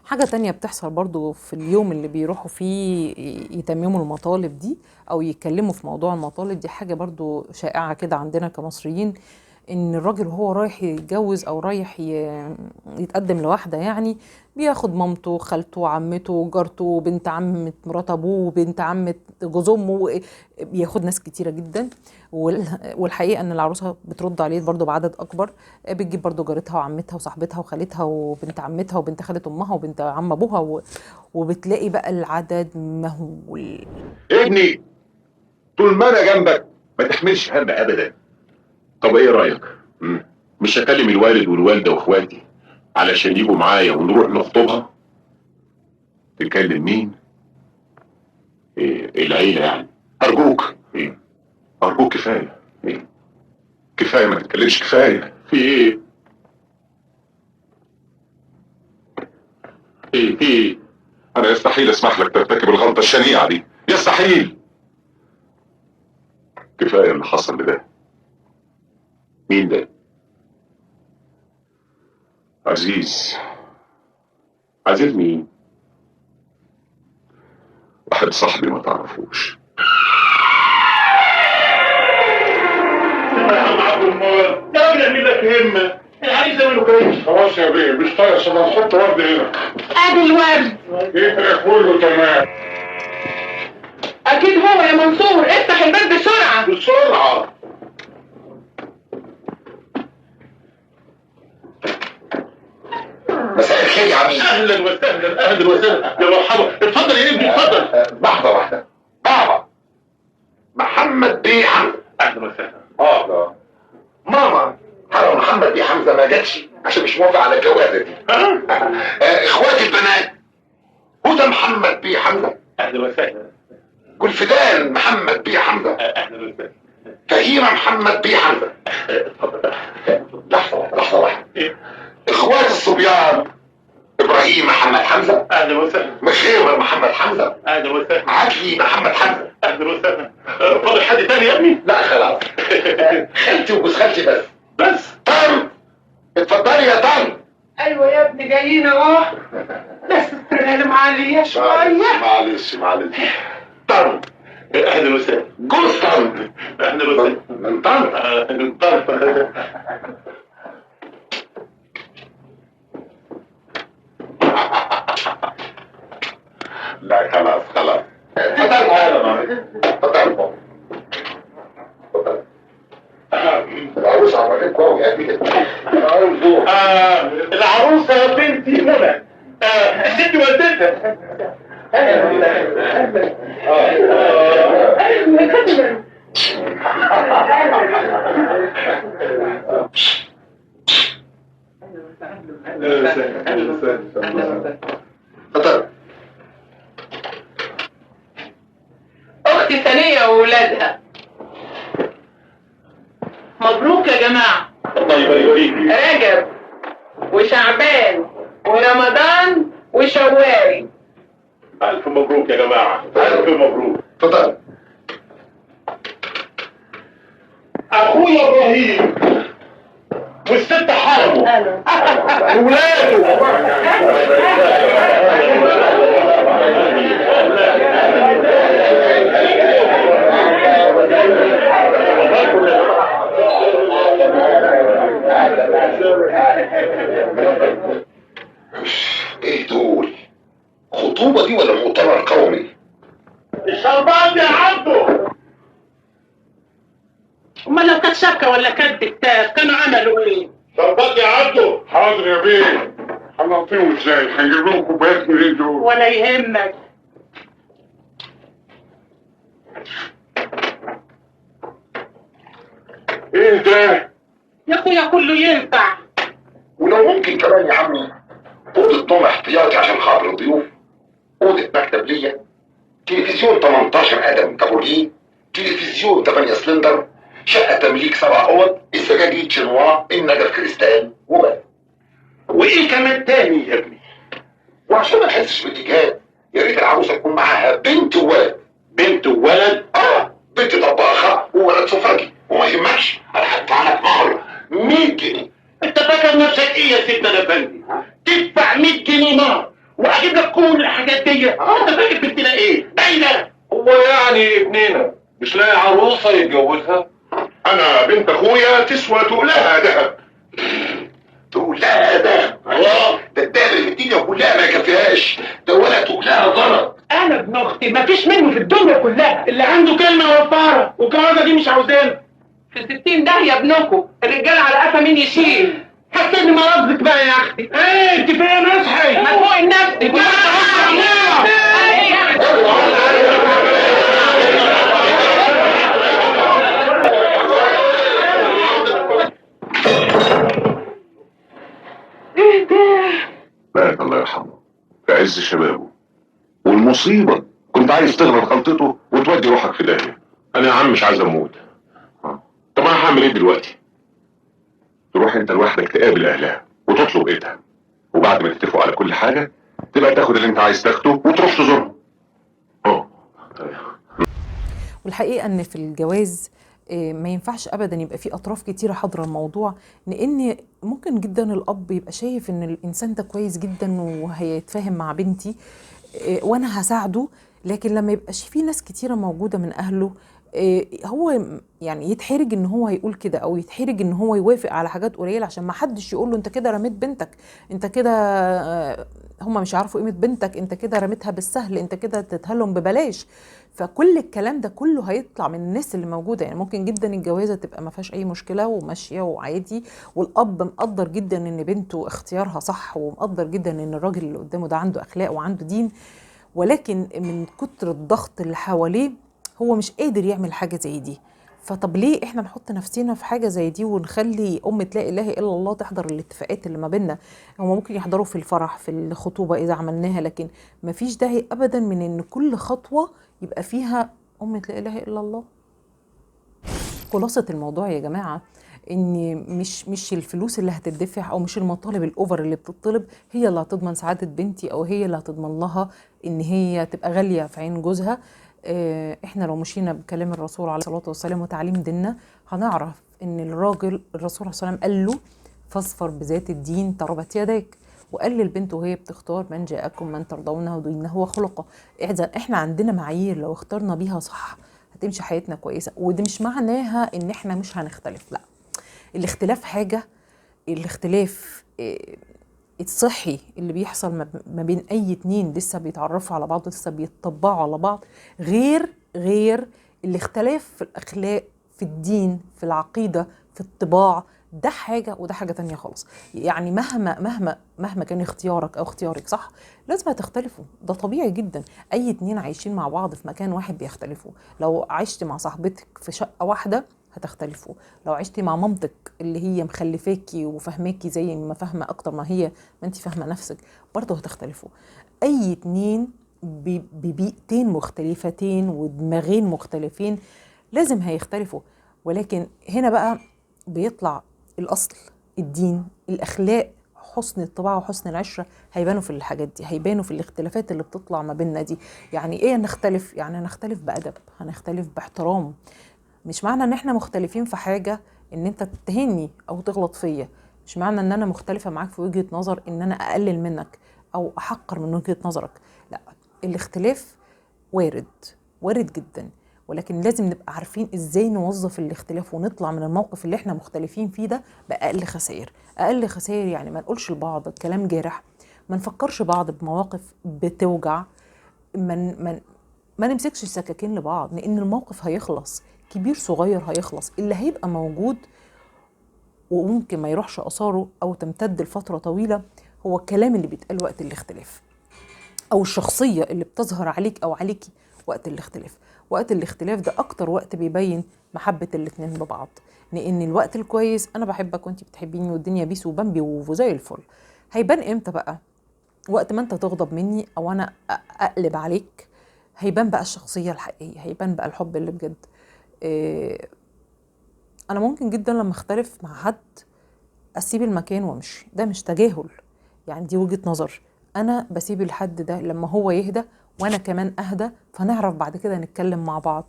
حاجة تانية بتحصل برضو في اليوم اللي بيروحوا فيه يتمموا المطالب دي أو يتكلموا في موضوع المطالب دي، حاجة برضو شائعة كده عندنا كمصريين، إن الراجل وهو رايح يتجوز أو رايح يتقدم لواحدة يعني بياخد مامته، خالته، عمته، جارته، بنت عمة مرات أبوه، وبنت عمة جوز أمه، بياخد ناس كتيرة جدا. والحقيقة ان العروسة بترد عليه برضو بعدد اكبر، بتجيب برضو جارتها وعمتها وصاحبتها وخالتها وبنت عمتها وبنت خالة امها وبنت عم ابوها وبتلاقي بقى العدد مهول. ابني طول ما انا جنبك ما تحملش هم ابدا. طب ايه رايك؟ مش هكلم الوالد والوالده واخواتي علشان يجوا معايا ونروح نخطبها؟ تكلم مين؟ إيه العيله يعني. ارجوك ارجوك كفايه. كفايه ما تتكلمش، كفايه. في ايه؟ ايه انا يستحيل اسمح لك ترتكب الغلطه الشنيعه دي، يستحيل. كفايه اللي حصل لده. مين ده؟ عزيز. عزيز مين؟ واحد صاحبي ما تعرفوش. عندك همه، العريس زمانه كويس. خلاص يا بيه مش طايق عشان هنحط ورد هنا. ادي الورد. جيتك كله تمام. اكيد هو يا منصور، افتح الباب بسرعه. بسرعه. مساء الخير يا عمي. اهلا وسهلا اهلا وسهلا يا مرحبا. اتفضل يا ابني اتفضل. لحظة واحدة. بابا محمد بيه حمزة. اهلا وسهلا. ماما حرام محمد بيه حمزة ما جاتش عشان مش موافق على الجوازة دي. اخواتي البنات هدى محمد بيه حمزة، اهلا وسهلا. والفدان محمد بيه حمزة، اهلا وسهلا. فهيمة محمد بيه حمزة. اتفضل. لحظة واحدة. إيه؟ اخوات الصبيان ابراهيم محمد حمزة، اهلا وسهلا. مخيمر محمد حمزة، اهلا وسهلا. عدلي محمد حمزة. اهلا وسهلا. فاضل حد تاني يا ابني؟ لا خلاص. خالتي وجوز خالتي بس. بس. طن اتفضلي يا طن. ايوه يا ابني جايين اهو، بس السلالم معليه شويه. معلش طن. اهلا وسهلا. جوز طن. اهلا وسهلا. من طن. من طرف. لا خلاص. اتفضل. العروس عملت قوي قد كده. العروسه بنتي منى. ست والدتها. اتفضل. اختي ثانيه واولادها. مبروك يا جماعه. الله يبارك فيك. رجب وشعبان ورمضان وشوال. الف مبروك يا جماعه. الف مبروك. اتفضل. اخويا ابراهيم والست حرمه وولاده. ايه دول؟ خطوبة دي ولا مؤتمر قومي؟ الشربات يا عبده. امال لو كانت شبكه ولا كانت دكتات كانوا عملوا ايه؟ شربات يا عبده. حاضر يا بيه. هنعطيهم ازاي؟ هنجيب لهم كوبايات منين دول؟ ولا يهمك. ايه ده؟ يا اخويا كله ينفع. ولو ممكن كمان يا عمي أوضة نوم احتياطي عشان خاطر الضيوف، أوضة مكتب ليا، تلفزيون 18 قدم كابوريه، تلفزيون 8 سلندر، شقة تمليك 7 أوض، السجاجيد شنوا، النجف كريستال وبس. وايه كمان تاني يا ابني؟ وعشان ما تحسش بالإيجاد يا ريت العروسة تكون معاها بنت وولد. بنت وولد؟ بنت طباخة وولد سفرجي، وما يهمكش أنا هدفع لك مهر 100 جنيه. انت فاكر نفسك ايه يا سيدنا الافندي؟ تدفع 100 جنيه مهر واجيب لك كل الحاجات دي؟ انت فاكر بنتنا ايه؟ باينه. هو يعني ابننا مش لاقي عروسه يتجوزها؟ انا بنت اخويا تسوى تقلها ذهب. تقول لها ده ده الدهب اللي في الدنيا كلها ما يكفيهاش، ده ولا تقول لها غلط. انا ابن اختي مفيش منه في الدنيا كلها، اللي عنده كلمه وفاره والجوازه دي مش عاوزينها. في 60 داهيه ابنكم، الرجاله على قفا مين يشيل. حسيني مرضك بقى يا اختي. ايه انت فين اصحي؟ مفوق النفس. ايه ده؟ مات الله يرحمه في عز شبابه، والمصيبه كنت عايز تغلط غلطته وتودي روحك في داهيه. انا يا عم مش عايز اموت. طب انا هعمل ايه دلوقتي؟ تروح انت لوحدك تقابل اهلها وتطلب ايدها، وبعد ما تتفقوا على كل حاجه تبقى تاخد اللي انت عايز تاخده وتروح تزورهم. والحقيقة ان في الجواز ما ينفعش ابدا يبقى في اطراف كتيره حاضره الموضوع، لان ممكن جدا الاب يبقى شايف ان الانسان ده كويس جدا وهيتفاهم مع بنتي وانا هساعده، لكن لما يبقاش في ناس كتيره موجوده من اهله هو يعني يتحرج ان هو يقول كده، او يتحرج ان هو يوافق على حاجات قليله عشان ما حدش يقول له انت كده رميت بنتك، انت كده هم مش عارفوا قيمه بنتك، انت كده رميتها بالسهل، انت كده تتهلهم ببلاش. فكل الكلام ده كله هيطلع من الناس اللي موجوده. يعني ممكن جدا الجوازه تبقى ما فيهاش اي مشكله وماشيه وعادي، والاب مقدر جدا ان بنته اختيارها صح، ومقدر جدا ان الراجل اللي قدامه ده عنده اخلاق وعنده دين، ولكن من كتر الضغط اللي حواليه هو مش قادر يعمل حاجة زي دي. فطب ليه احنا نحط نفسنا في حاجة زي دي ونخلي لا إله إلا الله تحضر الاتفاقات اللي ما بيننا؟ هما ممكن يحضروا في الفرح في الخطوبة إذا عملناها، لكن مفيش داعي أبدا من إن كل خطوة يبقى فيها لا إله إلا الله. خلاصة الموضوع يا جماعة ان مش الفلوس اللي هتدفع او مش المطالب الاوفر اللي بتطلب هي اللي هتضمن سعادة بنتي، او هي اللي هتضمن لها ان هي تبقى غالية في عين جوزها. احنا لو مشينا بكلام الرسول عليه الصلاة والسلام وتعليم ديننا هنعرف ان الراجل الرسول عليه الصلاة والسلام قال له فاصفر بذات الدين تربت يداك، وقال للبنت وهي بتختار من جاءكم من ترضونه دينه وخلقه. اذا احنا عندنا معايير لو اخترنا بيها صح هتمشي حياتنا كويسة. ودي مش معناها ان احنا مش هنختلف، لا، الاختلاف حاجة، الاختلاف الصحي اللي بيحصل ما بين اي اتنين لسه بيتعرفوا على بعض، لسه بيتطبعوا على بعض، غير الاختلاف في الاخلاق، في الدين، في العقيدة، في الطباع. ده حاجة وده حاجة تانية خالص. يعني مهما كان اختيارك او اختيارك صح، لازم هتختلفوا، ده طبيعي جدا. اي اتنين عايشين مع بعض في مكان واحد بيختلفوا. لو عشت مع صاحبتك في شقة واحدة هتختلفوا، لو عشتي مع مامتك اللي هي مخلفاكي وفهماكي زي ما فاهمة اكتر ما انت فاهمة نفسك، برضه هتختلفوا. اي اتنين ببيئتين مختلفتين ودماغين مختلفين لازم هيختلفوا. ولكن هنا بقى بيطلع الأصل، الدين، الأخلاق، حسن الطباع وحسن العشرة هيبانوا في الحاجات دي، هيبانوا في الاختلافات اللي بتطلع ما بيننا دي. يعني ايه نختلف؟ يعني هنختلف بأدب، هنختلف باحترام. مش معنى ان احنا مختلفين في حاجة ان انت تتهني او تغلط فيا، مش معنى ان انا مختلفة معاك في وجهة نظر ان انا اقلل منك او احقر من وجهة نظرك. لا، الاختلاف وارد جدا، ولكن لازم نبقى عارفين ازاي نوظف الاختلاف ونطلع من الموقف اللي احنا مختلفين فيه ده بأقل خسائر. اقل خسائر يعني ما نقولش لبعض كلام جارح، ما نفكرش بعض بمواقف بتوجع، ما نمسكش السكاكين لبعض، لان الموقف هيخلص، كبير صغير هيخلص. اللي هيبقى موجود وممكن ما يروحش اثاره او تمتد لفتره طويله هو الكلام اللي بيتقال وقت الاختلاف، او الشخصيه اللي بتظهر عليك او عليكي وقت الاختلاف. وقت الاختلاف ده اكتر وقت بيبين محبه الاتنين ببعض، لان الوقت الكويس انا بحبك وانت بتحبيني والدنيا بيس وبامبي وزي الفل. هيبان امتى بقى؟ وقت ما انت تغضب مني او انا اقلب عليك، هيبان بقى الشخصيه الحقيقيه، هيبان بقى الحب اللي بجد. انا ممكن جدا لما اختلف مع حد اسيب المكان وامشي، ده مش تجاهل، يعني دي وجهة نظر. انا بسيب الحد ده لما هو يهدى وانا كمان اهدى، فنعرف بعد كده نتكلم مع بعض.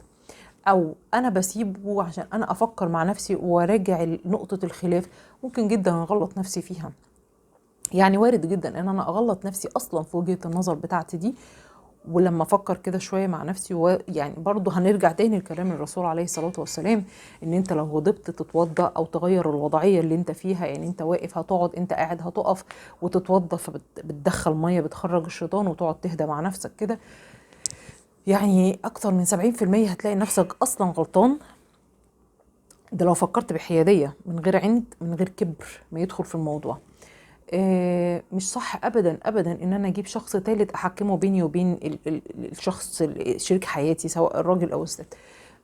او انا بسيبه عشان انا افكر مع نفسي وراجع نقطة الخلاف، ممكن جدا اغلط نفسي فيها. يعني وارد جدا ان انا اغلط نفسي اصلا في وجهة النظر بتاعتي دي، ولما افكر كده شويه مع نفسي يعني برضو هنرجع تاني لكلام الرسول عليه الصلاه والسلام ان انت لو غضبت تتوضا او تغير الوضعيه اللي انت فيها. يعني انت واقف هتقعد، انت قاعد هتقف وتتوضا، فبتدخل ميه بتخرج الشيطان وتقعد تهدى مع نفسك كده. يعني اكتر من 70% هتلاقي نفسك اصلا غلطان. ده لو فكرت بحياديه من غير عند، من غير كبر ما يدخل في الموضوع. مش صح ابدا ان انا اجيب شخص ثالث احكمه بيني وبين الشخص شريك حياتي سواء الراجل او الست.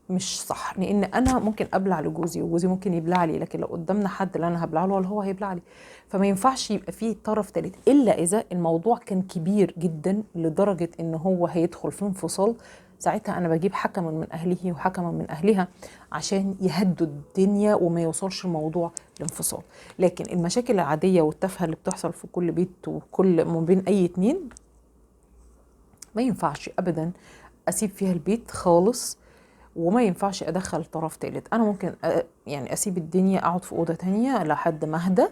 مش صح، لان انا ممكن ابلع لجوزي وجوزي ممكن يبلع لي، لكن لو قدامنا حد اللي انا هبلع له ولا هو هيبلع لي. فما ينفعش يبقى فيه طرف ثالث الا اذا الموضوع كان كبير جدا لدرجه ان هو هيدخل في انفصال. ساعتها انا بجيب حكما من اهله وحكما من اهلها عشان يهدوا الدنيا وما يوصلش الموضوع لانفصال. لكن المشاكل العاديه والتافهه اللي بتحصل في كل بيت وكل ما بين اي اتنين ما ينفعش ابدا اسيب فيها البيت خالص، وما ينفعش ادخل طرف ثالث. انا ممكن يعني اسيب الدنيا، اقعد في اوضه تانية لحد ما اهدى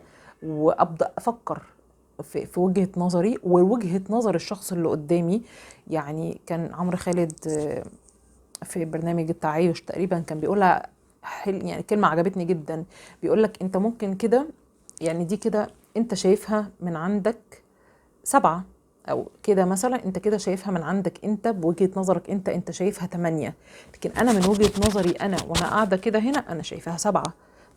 وابدا افكر في وجهة نظري ووجهة نظر الشخص اللي قدامي. يعني كان عمرو خالد في برنامج التعايش تقريبا كان بيقولها يعني كلمة عجبتني جدا. بيقولك انت ممكن كده، يعني دي كده انت شايفها من عندك 7، او كده مثلا انت كده شايفها من عندك انت بوجهة نظرك انت شايفها 8، لكن انا من وجهة نظري انا وانا قاعدة كده هنا انا شايفاها 7.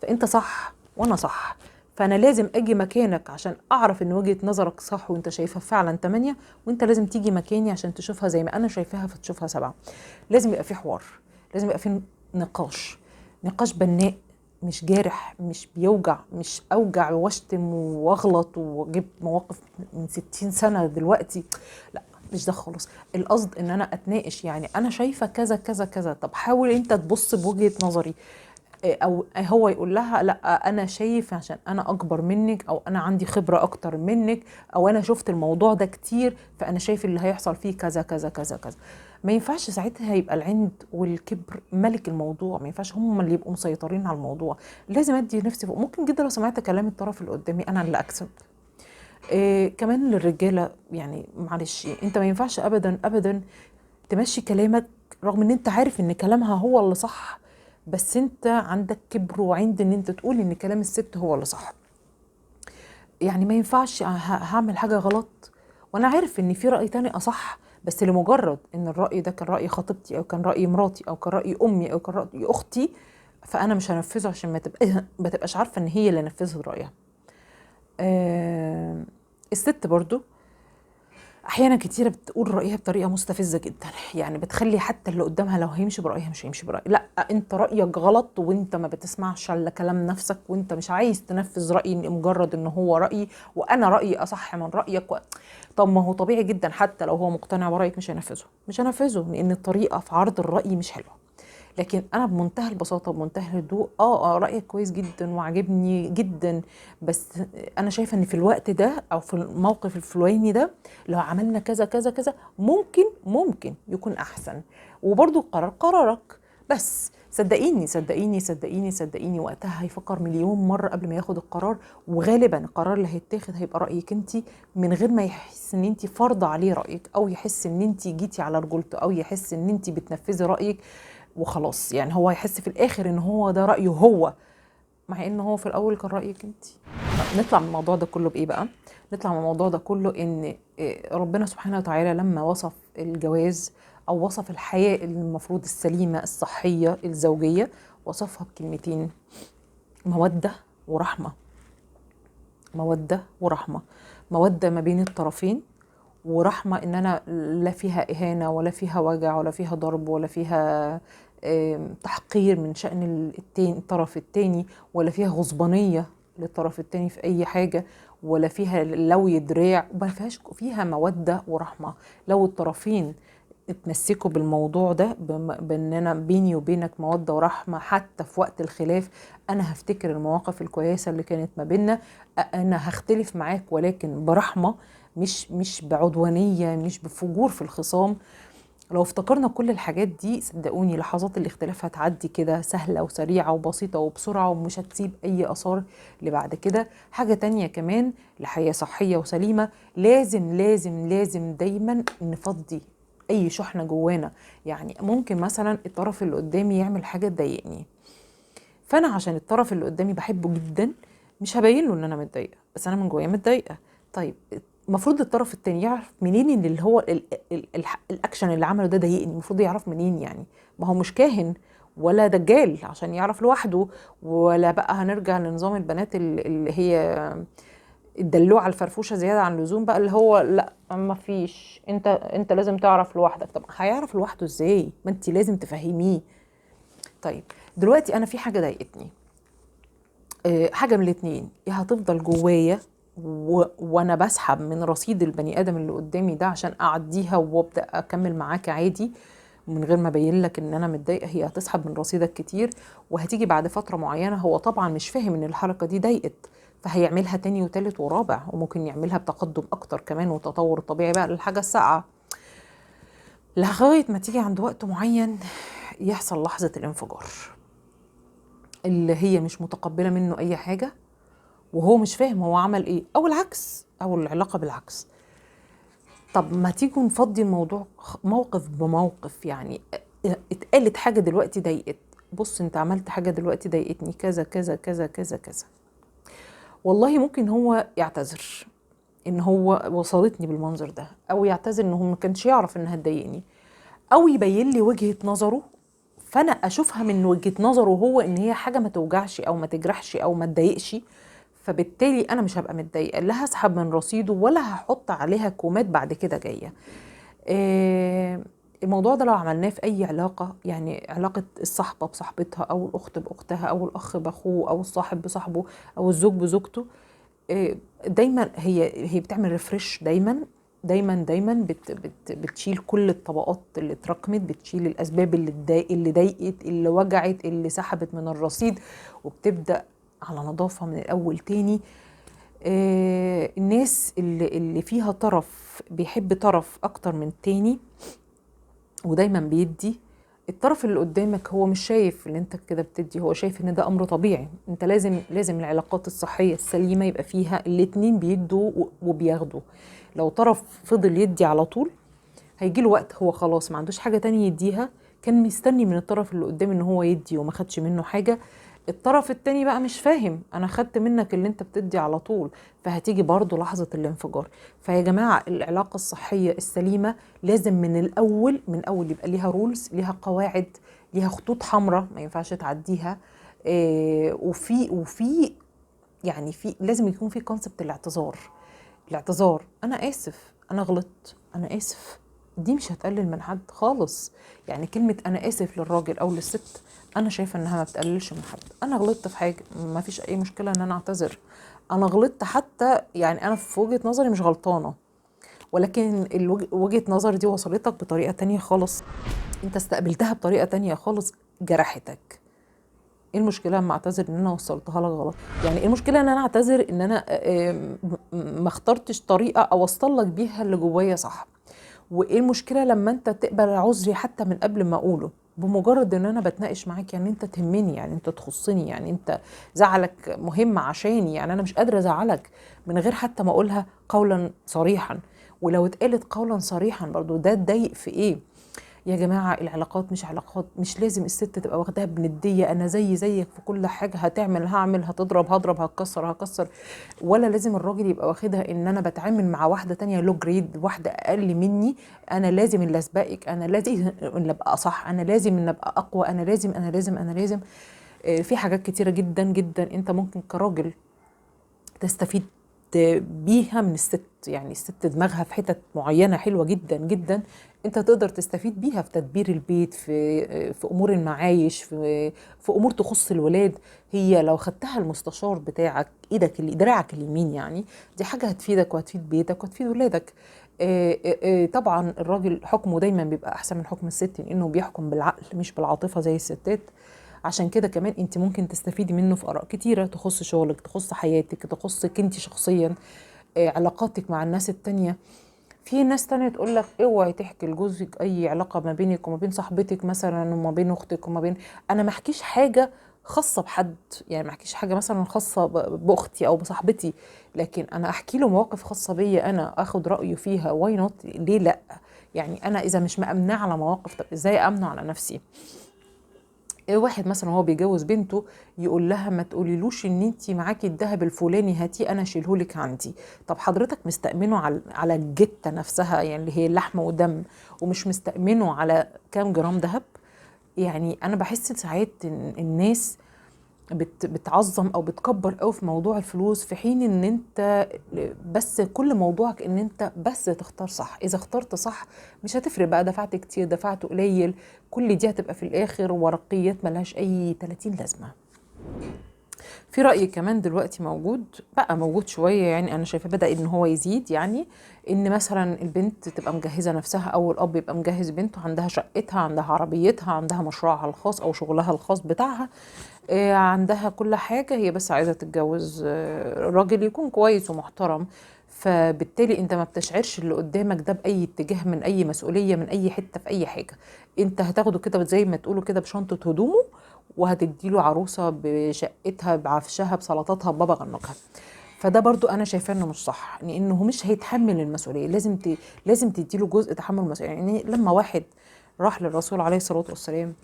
فانت صح وانا صح، فانا لازم اجي مكانك عشان اعرف ان وجهة نظرك صح وانت شايفها فعلا 8، وانت لازم تيجي مكاني عشان تشوفها زي ما انا شايفاها فتشوفها 7. لازم يبقى في حوار، لازم يبقى في نقاش بناء، مش جارح، مش بيوجع، مش اوجع واشتم واغلط واجيب مواقف من 60 سنة دلوقتي. لا، مش ده خالص. القصد ان انا اتناقش، يعني انا شايفة كذا كذا كذا، طب حاول انت تبص بوجهة نظري، او هو يقول لها لا انا شايف عشان انا اكبر منك، او انا عندي خبرة اكتر منك، او انا شفت الموضوع ده كتير فانا شايف اللي هيحصل فيه كذا كذا كذا كذا. ما ينفعش ساعتها يبقى العند والكبر ملك الموضوع، ما ينفعش هم اللي يبقوا مسيطرين على الموضوع. لازم ادي نفسي فوق. ممكن جدا لو سمعت كلام الطرف اللي قدامي انا اللي اكسب. كمان للرجاله، يعني معلش انت ما ينفعش ابدا ابدا تمشي كلامك رغم ان انت عارف ان كلامها هو اللي صح، بس انت عندك كبر وعند ان انت تقول ان كلام الست هو اللي صح. يعني ما ينفعش هعمل حاجة غلط وانا عارف ان في رأي تاني اصح، بس لمجرد ان الرأي ده كان رأي خطيبتي او كان رأي مراتي او كان رأي امي او كان رأي اختي، فانا مش هنفذه عشان ما تبقاش عارفة ان هي اللي نفذت رأيها. الست برضو احيانا كتيره بتقول رايها بطريقه مستفزه جدا، يعني بتخلي حتى اللي قدامها لو هيمشي برايها مش هيمشي برايها. لا، انت رايك غلط وانت ما بتسمعش الا كلام نفسك، وانت مش عايز تنفذ رايي مجرد ان هو رايي وانا رايي اصح من رايك طب ما هو طبيعي جدا حتى لو هو مقتنع برايك مش هنفذه لان الطريقه في عرض الراي مش حلوه. لكن انا بمنتهى البساطه بمنتهى الهدوء رايك كويس جدا وعجبني جدا، بس انا شايفه ان في الوقت ده او في الموقف الفلاني ده لو عملنا كذا كذا كذا ممكن يكون احسن، وبرضو القرار قرارك، بس صدقيني صدقيني صدقيني صدقيني وقتها هيفكر مليون مره قبل ما ياخد القرار، وغالبا القرار اللي هيتاخد هيبقى رايك انت من غير ما يحس ان انت فرض عليه رايك، او يحس ان انت جيتي على رجولته، او يحس ان انت بتنفذي رايك وخلاص. يعني هو يحس في الاخر ان هو ده رايه هو، مع ان هو في الاول كان رايك انت. نطلع من الموضوع ده كله بايه بقى؟ نطلع من الموضوع ده كله ان ربنا سبحانه وتعالى لما وصف الجواز او وصف الحياه المفروض السليمه الصحيه الزوجيه، وصفها بكلمتين: موده ورحمه. موده ورحمه، موده ما بين الطرفين، ورحمه ان انا لا فيها اهانه ولا فيها وجع ولا فيها ضرب ولا فيها تحقير من شأن الطرف التاني، ولا فيها غصبانية للطرف التاني في أي حاجة، ولا فيها لوي دراع، وما فيها مودة ورحمة. لو الطرفين اتمسكوا بالموضوع ده بان انا بيني وبينك مودة ورحمة حتى في وقت الخلاف، انا هفتكر المواقف الكويسة اللي كانت ما بيننا، انا هختلف معاك ولكن برحمة، مش بعدوانية، مش بفجور في الخصام. لو افتكرنا كل الحاجات دي صدقوني لحظات الاختلاف هتعدي كده سهلة وسريعة وبسيطة وبسرعة، ومش هتسيب أي آثار لبعد كده. حاجة تانية كمان لحياة صحية وسليمة، لازم لازم لازم دايما نفضي أي شحنة جوانا. يعني ممكن مثلا الطرف اللي قدامي يعمل حاجة تضايقني، فأنا عشان الطرف اللي قدامي بحبه جدا مش هبين له إن أنا متضايقة، بس أنا من جوايا متضايقة. طيب المفروض الطرف التاني يعرف منين ان اللي هو الاكشن اللي عمله ده ضايقني؟ المفروض يعرف منين يعني؟ ما هو مش كاهن ولا دجال عشان يعرف لوحده، ولا بقى هنرجع لنظام البنات اللي هي الدلوعه الفرفوشه زياده عن اللزوم بقى، اللي هو لا ما فيش، انت لازم تعرف لوحدك. طب هيعرف لوحده ازاي؟ ما انت لازم تفهميه. طيب دلوقتي انا في حاجه ضايقتني، حاجه من الاتنين: يا هتفضل جوايا وانا بسحب من رصيد البني ادم اللي قدامي ده عشان اعديها وابدا اكمل معاك عادي من غير ما ابين لك ان انا متضايقه، هي هتسحب من رصيدك كتير، وهتيجي بعد فتره معينه هو طبعا مش فاهم ان الحركه دي ضايقت، فهيعملها تاني وتالت ورابع، وممكن يعملها بتقدم اكتر كمان وتطور طبيعي بقى للحاجه الساقعه، لغايه ما تيجي عند وقت معين يحصل لحظه الانفجار اللي هي مش متقبله منه اي حاجه وهو مش فاهم هو عمل ايه، او العكس، او العلاقه بالعكس. طب ما تيجوا نفضي الموضوع موقف بموقف، يعني اتقالت حاجه دلوقتي ضايقت، بص انت عملت حاجه دلوقتي ضايقتني كذا كذا كذا كذا كذا. والله ممكن هو يعتذر ان هو وصلتني بالمنظر ده، او يعتذر انه ما كانش يعرف انها تضايقني، او يبين لي وجهة نظره فانا اشوفها من وجهة نظره هو ان هي حاجة ما توجعش او ما تجرحش او ما تضايقش، فبالتالي انا مش هبقى متضايقه، لا هسحب من رصيده ولا هحط عليها كومات بعد كده جايه. الموضوع ده لو عملناه في اي علاقه، يعني علاقه الصحبه بصاحبتها او الاخت باختها او الاخ باخوه او الصاحب بصاحبه او الزوج بزوجته، دايما هي بتعمل ريفرش، دايما بتشيل كل الطبقات اللي اتراكمت، بتشيل الاسباب اللي ضايقت اللي وجعت اللي سحبت من الرصيد، وبتبدا على نظافه من الاول تاني. الناس اللي فيها طرف بيحب طرف اكتر من التاني ودايما بيدي، الطرف اللي قدامك هو مش شايف ان انت كده بتدي، هو شايف ان ده امر طبيعي. انت لازم العلاقات الصحيه السليمه يبقى فيها الاتنين بيدوا وبياخدوا. لو طرف فضل يدي على طول هيجي له وقت هو خلاص ما عندوش حاجه تانية يديها، كان مستني من الطرف اللي قدام ان هو يدي وما خدش منه حاجه. الطرف التاني بقى مش فاهم، انا خدت منك اللي انت بتدي على طول، فهتيجي برضو لحظة الانفجار. فيا جماعة العلاقة الصحية السليمة لازم من الاول يبقى ليها رولز، ليها قواعد، ليها خطوط حمراء ما ينفعش تعديها. وفي يعني لازم يكون في كونسبت الاعتذار. انا اسف، انا غلطت، انا اسف، دي مش هتقلل من حد خالص. يعني كلمة أنا آسف للراجل أو للست أنا شايفة إنها ما بتقللش من حد. أنا غلطت في حاجة ما فيش أي مشكلة إن أنا أعتذر، أنا غلطت حتى يعني أنا في وجهة نظري مش غلطانة، ولكن وجهة نظر دي وصلتك بطريقة تانية خالص، أنت استقبلتها بطريقة تانية خالص جرحتك. ايه المشكله لما اعتذر ان انا وصلتها لك غلط؟ يعني ايه المشكله ان انا اعتذر ان انا ما اخترتش طريقه اوصل لك بيها اللي جوايا صح؟ وايه المشكله لما انت تقبل عذري حتى من قبل ما اقوله، بمجرد ان انا بتناقش معاك؟ يعني انت تهمني، يعني انت تخصني، يعني انت زعلك مهم عشاني، يعني انا مش قادره ازعلك من غير حتى ما اقولها قولا صريحا. ولو اتقالت قولا صريحا برضو ده تضايق في ايه؟ يا جماعة العلاقات مش علاقات، مش لازم الست تبقى واخداها بندية، أنا زيك في كل حاجة، هعمل، هتضرب هضرب، هكسر، ولا لازم الراجل يبقى واخدها إن أنا بتعامل مع واحدة تانية لو جريد، واحدة أقل مني، أنا لازم اللي أسبقك، أنا لازم اللي أبقى صح، أنا لازم اللي أبقى أقوى، أنا لازم. في حاجات كتيرة جدا جدا أنت ممكن كراجل تستفيد بيها من الست. يعني الست دماغها في حتت معينة حلوة جدا جدا، انت تقدر تستفيد بيها في تدبير البيت، في امور المعايش، في امور تخص الولاد. هي لو خدتها المستشار بتاعك دراعك اليمين، يعني دي حاجة هتفيدك وهتفيد بيتك وهتفيد ولادك. طبعا الراجل حكمه دايما بيبقى احسن من حكم الست، لانه بيحكم بالعقل مش بالعاطفة زي الستات. عشان كده كمان انت ممكن تستفيدي منه في اراء كتيره تخص شغلك، تخص حياتك، تخصك انت شخصيا، علاقاتك مع الناس التانية. في ناس تانية تقول لك اوعي تحكي لجوزك اي علاقه ما بينك وما بين صاحبتك مثلا، وما بين اختك وما بين، انا ما احكيش حاجه خاصه بحد، يعني ما احكيش حاجه مثلا خاصه باختي او بصاحبتي، لكن انا احكي له مواقف خاصه بيا انا، اخد رايه فيها، واي نوت، ليه لا؟ يعني انا اذا مش مأمناه على مواقف، طب ازاي امنه على نفسي؟ واحد مثلا هو بيجوز بنته يقول لها ما تقوليلوش ان انت معاكي الذهب الفلاني، هاتيه انا اشيلهولك عندي. طب حضرتك مستأمنه على الجتة نفسها، يعني اللي هي لحمه ودم، ومش مستأمنه على كام جرام ذهب؟ يعني انا بحس ساعات ان الناس بتعظم او بتكبر قوي في موضوع الفلوس، في حين ان انت بس كل موضوعك ان انت بس تختار صح. اذا اخترت صح مش هتفرق بقى دفعت كتير دفعت قليل، كل دي هتبقى في الاخر ورقيات ملهاش اي 30 لازمه. في رأي كمان دلوقتي موجود شوية، يعني أنا شايفة بدأ إن هو يزيد، يعني إن مثلا البنت تبقى مجهزة نفسها أو الأب يبقى مجهز بنته، عندها شقتها، عندها عربيتها، عندها مشروعها الخاص أو شغلها الخاص بتاعها، عندها كل حاجة، هي بس عايزة تتجوز راجل يكون كويس ومحترم. فبالتالي انت ما بتشعرش اللي قدامك ده بأي اتجاه من أي مسؤولية من أي حتة في أي حاجة، انت هتاخده كده زي ما تقولوا كده بشنطة هدومه، وهتديله عروسة بشقتها بعفشها بسلطاتها ببابا غنوجها. فده برضو انا شايفاه انه مش صح، لانه مش هيتحمل المسؤوليه، لازم تديله جزء تحمل المسؤوليه. يعني لما واحد راح للرسول عليه الصلاة والسلام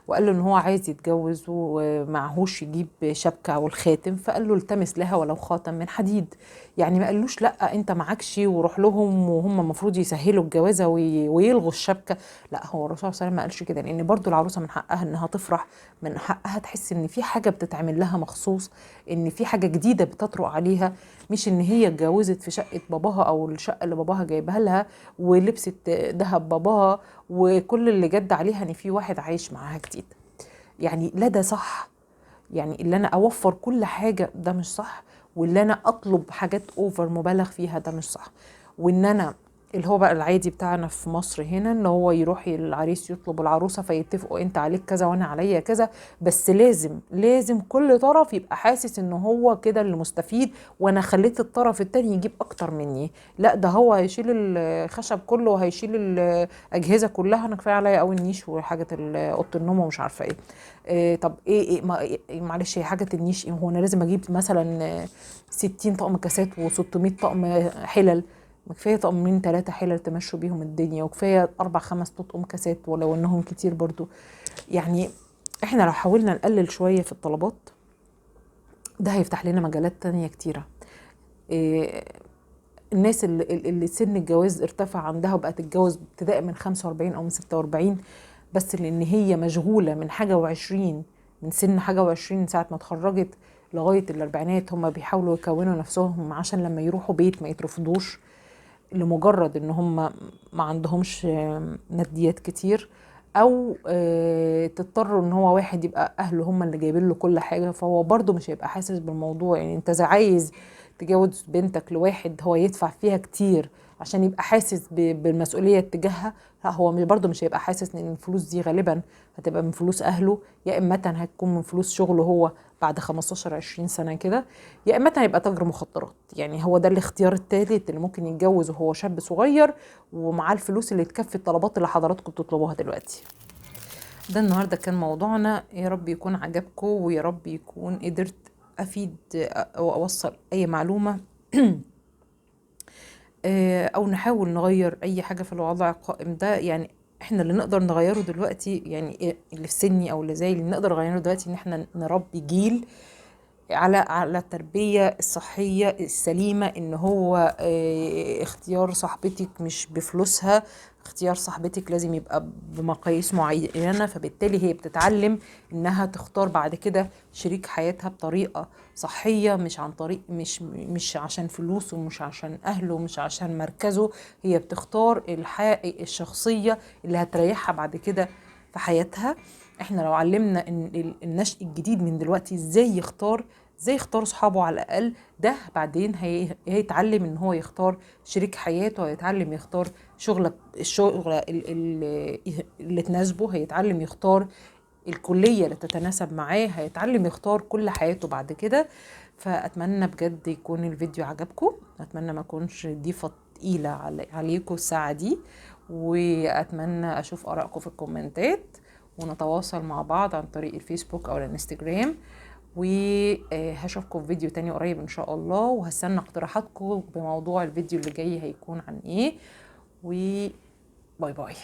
وقال له ان هو عايز يتجوز ومعهوش يجيب شبكة او الخاتم، فقال له التمس لها ولو خاتم من حديد. يعني ما قالوش لا انت معكش وروح لهم وهم المفروض يسهلوا الجوازة ويلغوا الشبكة. لا، هو الرسول صلى الله عليه وسلم ما قالش كده، لان برضو العروسة من حقها انها تفرح، من حقها تحس ان في حاجة بتتعمل لها مخصوص، ان في حاجة جديدة بتطرق عليها، مش ان هي اتجوزت في شقة باباها او الشقة اللي باباها جايبها لها ولبست ذهب باباها وكل اللي جد عليها ان في واحد عايش معاها جديد. يعني لا ده صح، يعني اللي انا اوفر كل حاجة ده مش صح، واللي انا اطلب حاجات اوفر مبالغ فيها ده مش صح، وان انا اللي هو بقى العادي بتاعنا في مصر هنا ان هو يروح العريس يطلب العروسة فيتفقوا انت عليك كذا وانا عليا كذا، بس لازم كل طرف يبقى حاسس ان هو كده اللي مستفيد وانا خليت الطرف التاني يجيب اكتر مني. لا، ده هو هيشيل الخشب كله وهيشيل الاجهزة كلها، انا كفاية عليا قوي النيش وحاجة اوضة النوم ومش عارفة ايه. طب ايه معلش، هي حاجة النيش هو انا لازم اجيب مثلا 60 طقم كاسات و600 طقم حلل؟ كفايه طقمين 3 حلل تمشوا بيهم الدنيا، وكفايه 4-5 تطقم كاسات ولو انهم كتير برضو. يعني احنا لو حاولنا نقلل شويه في الطلبات ده هيفتح لنا مجالات تانية كتيره. الناس اللي سن الجواز ارتفع عندها وبقت تتجوز ابتداء من 45 او من 46، بس لان هي مشغوله من حاجه وعشرين، من سن حاجه وعشرين من ساعه ما اتخرجت لغايه الاربعينات هم بيحاولوا يكونوا نفسهم عشان لما يروحوا بيت ما يترفضوش، لمجرد ان هم ما عندهمش ماديات كتير، او تضطر ان هو واحد يبقى اهله هم اللي جايبين له كل حاجه، فهو برضه مش هيبقى حاسس بالموضوع. يعني انت عايز تجوز بنتك لواحد هو يدفع فيها كتير عشان يبقى حاسس بالمسؤوليه تجاهها؟ لا، هو برضه مش هيبقى حاسس ان الفلوس دي غالبا هتبقى من فلوس اهله، يا اما هتكون من فلوس شغله هو بعد 15-20 سنه كده، يا اما هيبقى تاجر مخدرات. يعني هو ده الاختيار الثالث اللي ممكن يتجوز وهو شاب صغير ومعاه الفلوس اللي تكفي الطلبات اللي حضراتكم بتطلبوها دلوقتي. ده النهارده كان موضوعنا، يا رب يكون عجبكم ويا رب يكون قدرت افيد او اوصل اي معلومه او نحاول نغير اي حاجه في الوضع القائم ده. يعني احنا اللي نقدر نغيره دلوقتي، يعني اللي في سني او اللي زي اللي نقدر نغيره دلوقتي، ان احنا نربي جيل على التربية الصحية السليمة، ان هو اختيار صاحبتك مش بفلوسها، اختيار صاحبتك لازم يبقى بمقاييس معينة، فبالتالي هي بتتعلم انها تختار بعد كده شريك حياتها بطريقة صحية، مش عن طريق مش عشان فلوسه، مش عشان اهله، مش عشان مركزه، هي بتختار الشخصية اللي هتريحها بعد كده في حياتها. احنا لو علمنا ان النشء الجديد من دلوقتي ازاي يختار صحابه على الاقل، ده بعدين هيتعلم ان هو يختار شريك حياته، هيتعلم يختار الشغل اللي تناسبه، هيتعلم يختار الكلية اللي تتناسب معاه، هيتعلم يختار كل حياته بعد كده. فأتمنى بجد يكون الفيديو عجبكم، أتمنى ما أكونش ضيفة تقيلة عليكم الساعة دي، وأتمنى أشوف آرائكم في الكومنتات ونتواصل مع بعض عن طريق الفيسبوك أو الانستجرام. وهشوفكم في فيديو تاني قريب إن شاء الله، وهستنى اقتراحاتكم بموضوع الفيديو اللي جاي هيكون عن إيه. وباي باي.